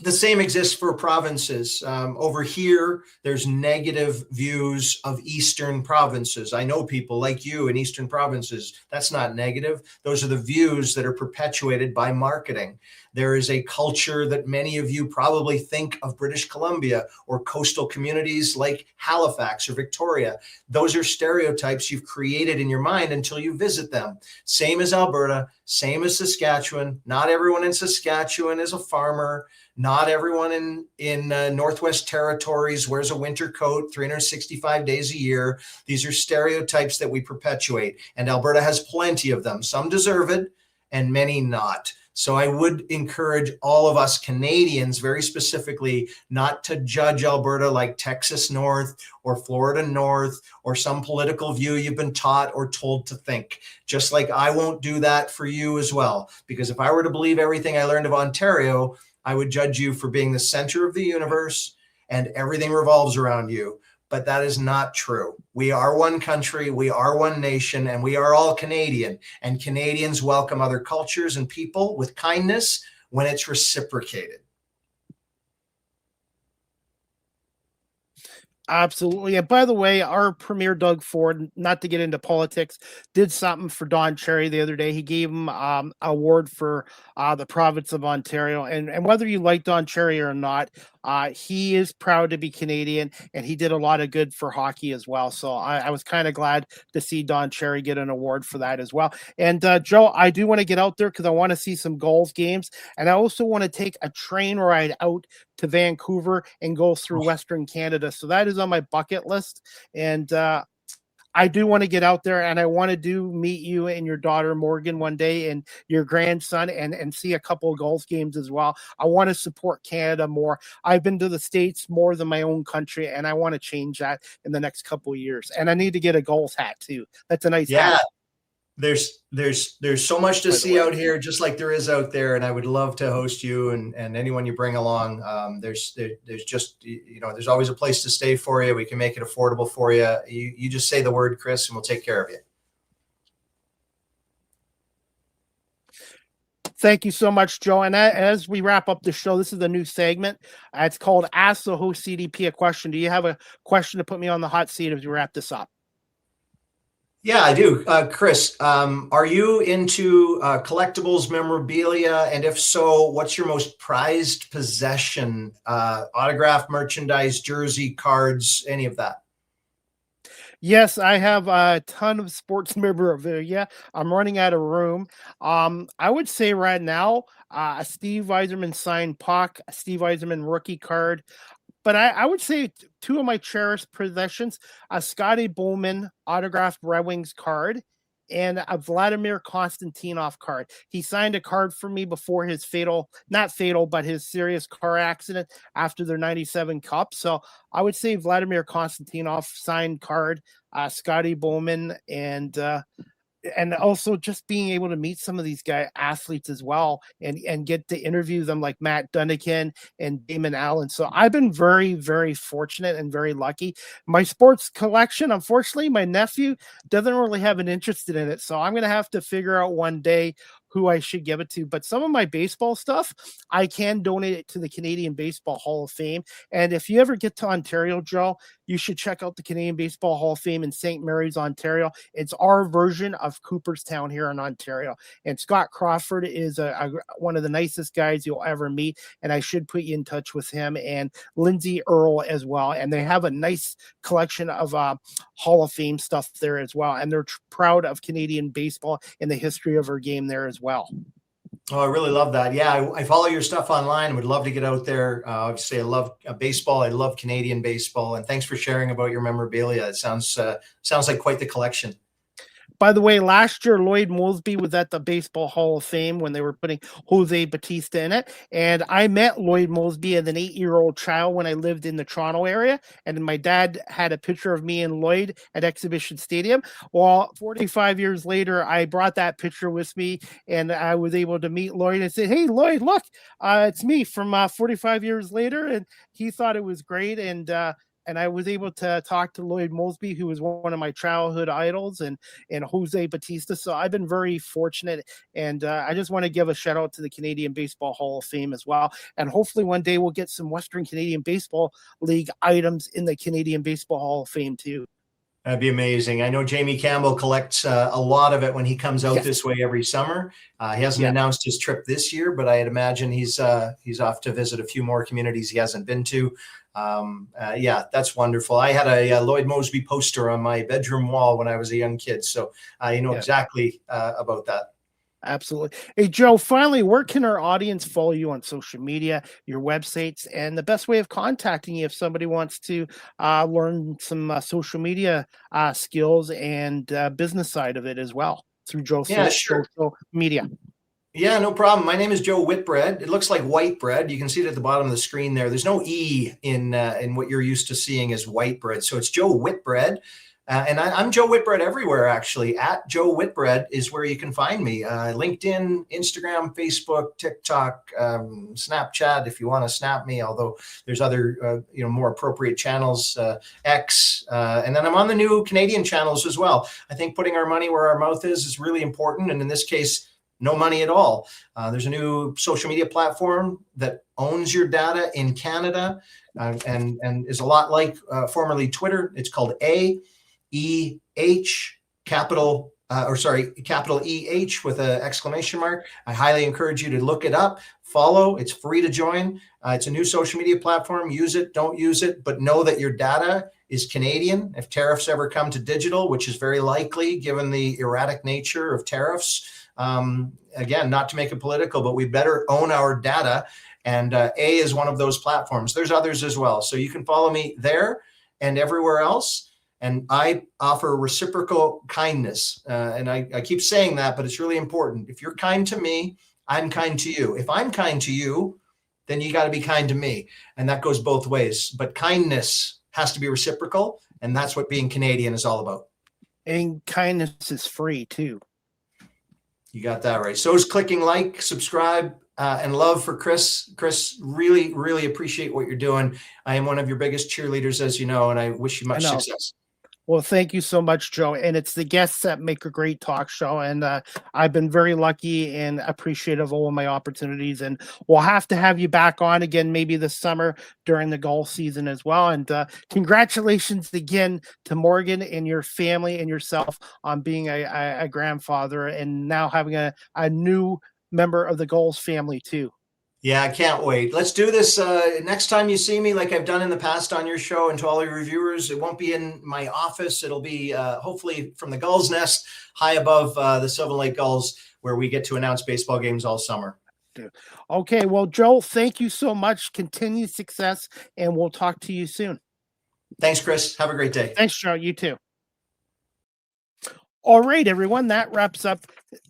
the same exists for provinces. Over here, there's negative views of Eastern provinces. I know people like you in Eastern provinces. That's not negative. Those are the views that are perpetuated by marketing. There is a culture that many of you probably think of British Columbia or coastal communities like Halifax or Victoria. Those are stereotypes you've created in your mind until you visit them. Same as Alberta, same as Saskatchewan. Not everyone in Saskatchewan is a farmer. Not everyone in Northwest Territories wears a winter coat 365 days a year. These are stereotypes that we perpetuate, and Alberta has plenty of them. Some deserve it and many not. So I would encourage all of us Canadians, very specifically, not to judge Alberta like Texas North or Florida North or some political view you've been taught or told to think. Just like I won't do that for you as well. Because if I were to believe everything I learned of Ontario, I would judge you for being the center of the universe and everything revolves around you. But that is not true. We are one country, we are one nation, and we are all Canadian. And Canadians welcome other cultures and people with kindness when it's reciprocated. Absolutely. And by the way, our Premier Doug Ford, not to get into politics, did something for Don Cherry the other day. He gave him an award for the province of Ontario. And whether you like Don Cherry or not, he is proud to be Canadian, and he did a lot of good for hockey as well. So I was kind of glad to see Don Cherry get an award for that as well. And Joe, I do want to get out there because I want to see some golf games. And I also want to take a train ride out to Vancouver and go through Western Canada. So that is on my bucket list. And I do want to get out there, and I want to meet you and your daughter Morgan one day and your grandson and see a couple of golf games as well. I want to support Canada more. I've been to the States more than my own country, and I want to change that in the next couple of years. And I need to get a golf hat too. That's a nice hat. There's so much to see out here, just like there is out there. And I would love to host you and anyone you bring along. There's just, there's always a place to stay for you. We can make it affordable for you. You just say the word, Chris, and we'll take care of you. Thank you so much, Joe. And as we wrap up the show, this is a new segment. It's called Ask the Host CDP a Question. Do you have a question to put me on the hot seat as we wrap this up? Yeah, I do. Chris, are you into collectibles, memorabilia? And if so, what's your most prized possession? Autographed merchandise, jersey, cards, any of that? Yes, I have a ton of sports memorabilia. I'm running out of room. I would say right now, a Steve Yzerman signed puck, a Steve Yzerman rookie card. But I would say two of my cherished possessions, a Scotty Bowman autographed Red Wings card and a Vladimir Konstantinov card. He signed a card for me before his not fatal, but his serious car accident after their 97 Cup. So I would say Vladimir Konstantinov signed card, Scotty Bowman, and also just being able to meet some of these athletes as well and get to interview them like Matt Dunnican and Damon Allen. So I've been very, very fortunate and very lucky. My sports collection, unfortunately, my nephew doesn't really have an interest in it. So I'm going to have to figure out one day who I should give it to. But some of my baseball stuff, I can donate it to the Canadian Baseball Hall of Fame. And if you ever get to Ontario, Joe, you should check out the Canadian Baseball Hall of Fame in St. Mary's, Ontario. It's our version of Cooperstown here in Ontario. And Scott Crawford is one of the nicest guys you'll ever meet. And I should put you in touch with him and Lindsay Earle as well. And they have a nice collection of Hall of Fame stuff there as well. And they're proud of Canadian baseball and the history of our game there as well. Oh, I really love that. Yeah, I follow your stuff online. Would love to get out there. Obviously, I love baseball. I love Canadian baseball. And thanks for sharing about your memorabilia. It sounds like quite the collection. By the way, last year, Lloyd Moseby was at the Baseball Hall of Fame when they were putting Jose Batista in it. And I met Lloyd Moseby as an 8-year-old child when I lived in the Toronto area. And my dad had a picture of me and Lloyd at Exhibition Stadium. Well, 45 years later, I brought that picture with me and I was able to meet Lloyd and say, "Hey, Lloyd, look, it's me from 45 years later." And he thought it was great. And I was able to talk to Lloyd Moseby, who was one of my childhood idols, and Jose Batista. So I've been very fortunate. And I just want to give a shout out to the Canadian Baseball Hall of Fame as well. And hopefully one day we'll get some Western Canadian Baseball League items in the Canadian Baseball Hall of Fame too. That'd be amazing. I know Jamie Campbell collects a lot of it when he comes out this way every summer. He hasn't announced his trip this year, but I'd imagine he's off to visit a few more communities he hasn't been to. That's wonderful. I had a Lloyd Moseby poster on my bedroom wall when I was a young kid. So I know exactly about that. Absolutely. Hey, Joe, finally, where can our audience follow you on social media, your websites, and the best way of contacting you if somebody wants to learn some social media skills and business side of it as well through Joe's social media? Yeah, no problem. My name is Joe Whitbread. It looks like Whitbread. You can see it at the bottom of the screen there. There's no E in what you're used to seeing as Whitbread. So it's Joe Whitbread. And I'm Joe Whitbread everywhere, actually. At Joe Whitbread is where you can find me. LinkedIn, Instagram, Facebook, TikTok, Snapchat, if you want to snap me, although there's other, more appropriate channels, X. And then I'm on the new Canadian channels as well. I think putting our money where our mouth is really important. And in this case, no money at all. There's a new social media platform that owns your data in Canada, and is a lot like formerly Twitter. It's called AEH, capital EH with an exclamation mark. I highly encourage you to look it up, follow. It's free to join. It's a new social media platform. Use it, don't use it, but know that your data is Canadian. If tariffs ever come to digital, which is very likely given the erratic nature of tariffs, again, not to make it political, but we better own our data. And A is one of those platforms. There's others as well. So you can follow me there and everywhere else. And I offer reciprocal kindness. And I keep saying that, but it's really important. If you're kind to me, I'm kind to you. If I'm kind to you, then you got to be kind to me. And that goes both ways. But kindness has to be reciprocal. And that's what being Canadian is all about. And kindness is free too. You got that right. So is clicking like, subscribe, and love for Chris. Chris, really, really appreciate what you're doing. I am one of your biggest cheerleaders, as you know, and I wish you much success. Well, thank you so much, Joe. And it's the guests that make a great talk show. And I've been very lucky and appreciative of all of my opportunities. And we'll have to have you back on again, maybe this summer during the golf season as well. And congratulations again to Morgan and your family and yourself on being a grandfather and now having a new member of the Goals family too. Yeah, I can't wait. Let's do this next time you see me, like I've done in the past on your show. And to all your reviewers, it won't be in my office. It'll be hopefully from the Gulls Nest, high above the Sylvan Lake Gulls, where we get to announce baseball games all summer. Okay, well, Joe, thank you so much. Continued success, and we'll talk to you soon. Thanks, Chris. Have a great day. Thanks, Joe. You too. All right, everyone, that wraps up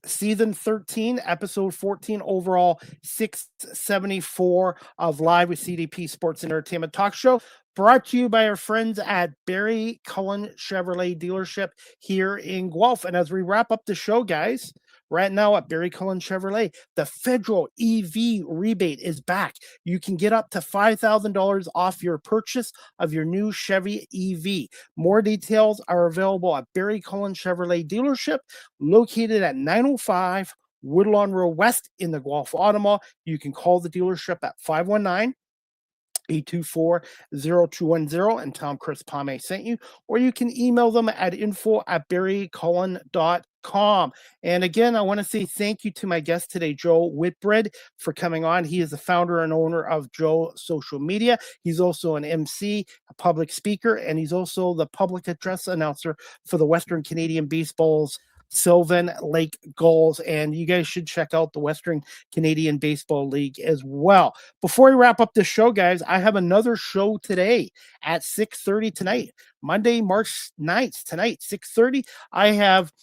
season 13, episode 14, overall 674 of Live with CDP Sports and Entertainment Talk Show, brought to you by our friends at Barry Cullen Chevrolet Dealership here in Guelph. And as we wrap up the show, guys, right now at Barry Cullen Chevrolet, the federal EV rebate is back. You can get up to $5,000 off your purchase of your new Chevy EV. More details are available at Barry Cullen Chevrolet Dealership, located at 905 Woodlawn Road West in the Guelph Auto Mall. You can call the dealership at 519-824-0210 and tell them Chris Palme sent you, or you can email them at info@barrycullen.com. And again, I want to say thank you to my guest today, Joe Whitbread, for coming on. He is the founder and owner of Joe Social Media. He's also an MC, a public speaker, and he's also the public address announcer for the Western Canadian Baseball's Sylvan Lake Gulls, and you guys should check out the Western Canadian Baseball League as well. Before we wrap up the show, guys, I have another show today at 6:30 tonight, Monday, March 9th, tonight, 6:30. I have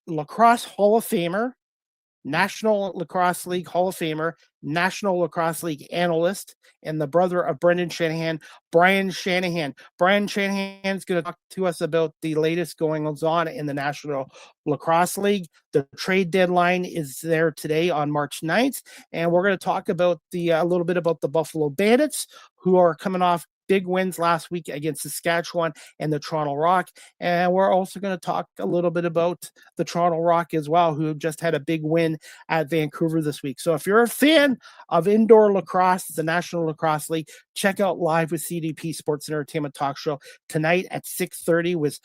Lacrosse Hall of Famer, National Lacrosse League Hall of Famer, National Lacrosse League analyst, and the brother of Brendan Shanahan, Brian Shanahan. Brian Shanahan is going to talk to us about the latest goings on in the National Lacrosse League. The trade deadline is there today on March 9th, and we're going to talk about a little bit about the Buffalo Bandits, who are coming off big wins last week against Saskatchewan and the Toronto Rock. And we're also going to talk a little bit about the Toronto Rock as well, who just had a big win at Vancouver this week. So if you're a fan of indoor lacrosse, the National Lacrosse League, check out Live with CDP Sports and Entertainment Talk Show tonight at 6:30 with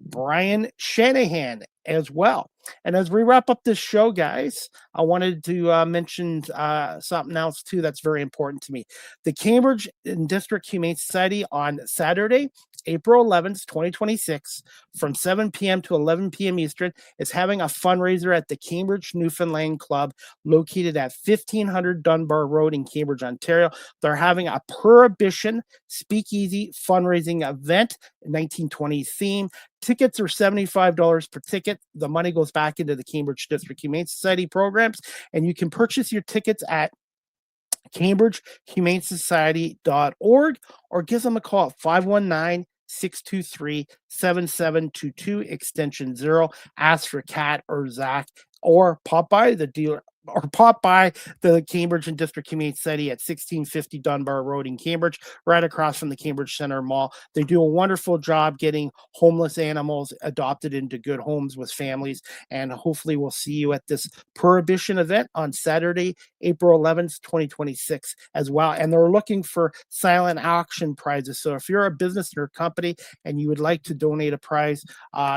Brian Shanahan as well. And as we wrap up this show, guys, I wanted to mention something else too that's very important to me. The Cambridge and District Humane Society on Saturday, April 11th, 2026, from 7 p.m. to 11 p.m. Eastern, is having a fundraiser at the Cambridge Newfoundland Club, located at 1500 Dunbar Road in Cambridge, Ontario. They're having a Prohibition Speakeasy fundraising event, 1920s theme. Tickets are $75 per ticket. The money goes back into the Cambridge District Humane Society programs, and you can purchase your tickets at cambridgehumanesociety.org or give them a call at 519-623-7722 extension 0. Ask for Kat or Zach, or pop by the dealer or pop by the Cambridge and District Humane Society at 1650 Dunbar Road in Cambridge, right across from the Cambridge Center Mall. They do a wonderful job getting homeless animals adopted into good homes with families, and hopefully we'll see you at this Prohibition event on Saturday, April 11th, 2026 as well. And they're looking for silent auction prizes. So if you're a business or company and you would like to donate a prize,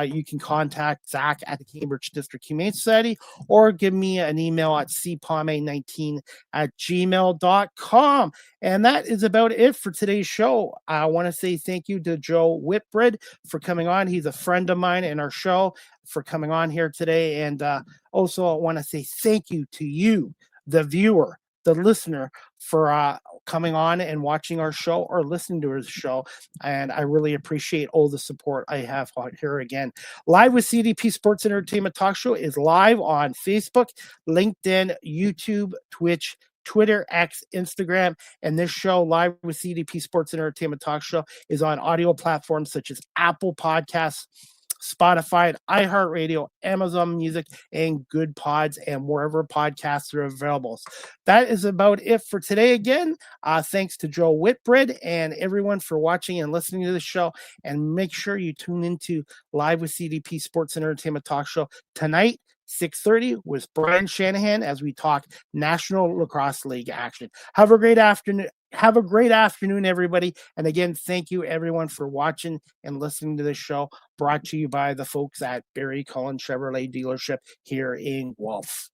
you can contact Zach at the Cambridge District Humane Society or give me an email at cpome19@gmail.com. And that is about it for today's show. I want to say thank you to Joe Whitbread for coming on. He's a friend of mine in our show, for coming on here today. And also, I want to say thank you to you, the viewer, the listener, for coming on and watching our show or listening to our show. And I really appreciate all the support I have here again. Live with CDP Sports Entertainment Talk Show is live on Facebook, LinkedIn, YouTube, Twitch, Twitter, X, Instagram, and this show, Live with CDP Sports Entertainment Talk Show, is on audio platforms such as Apple Podcasts, Spotify, iHeartRadio, Amazon Music, and Good Pods, and wherever podcasts are available. That is about it for today again. Thanks to Joe Whitbread and everyone for watching and listening to the show. And make sure you tune into Live with CDP Sports and Entertainment Talk Show tonight, 6:30, with Brian Shanahan as we talk National Lacrosse League action. Have a great afternoon. Have a great afternoon, everybody. And again, thank you, everyone, for watching and listening to this show, brought to you by the folks at Barry Cullen Chevrolet dealership here in Guelph.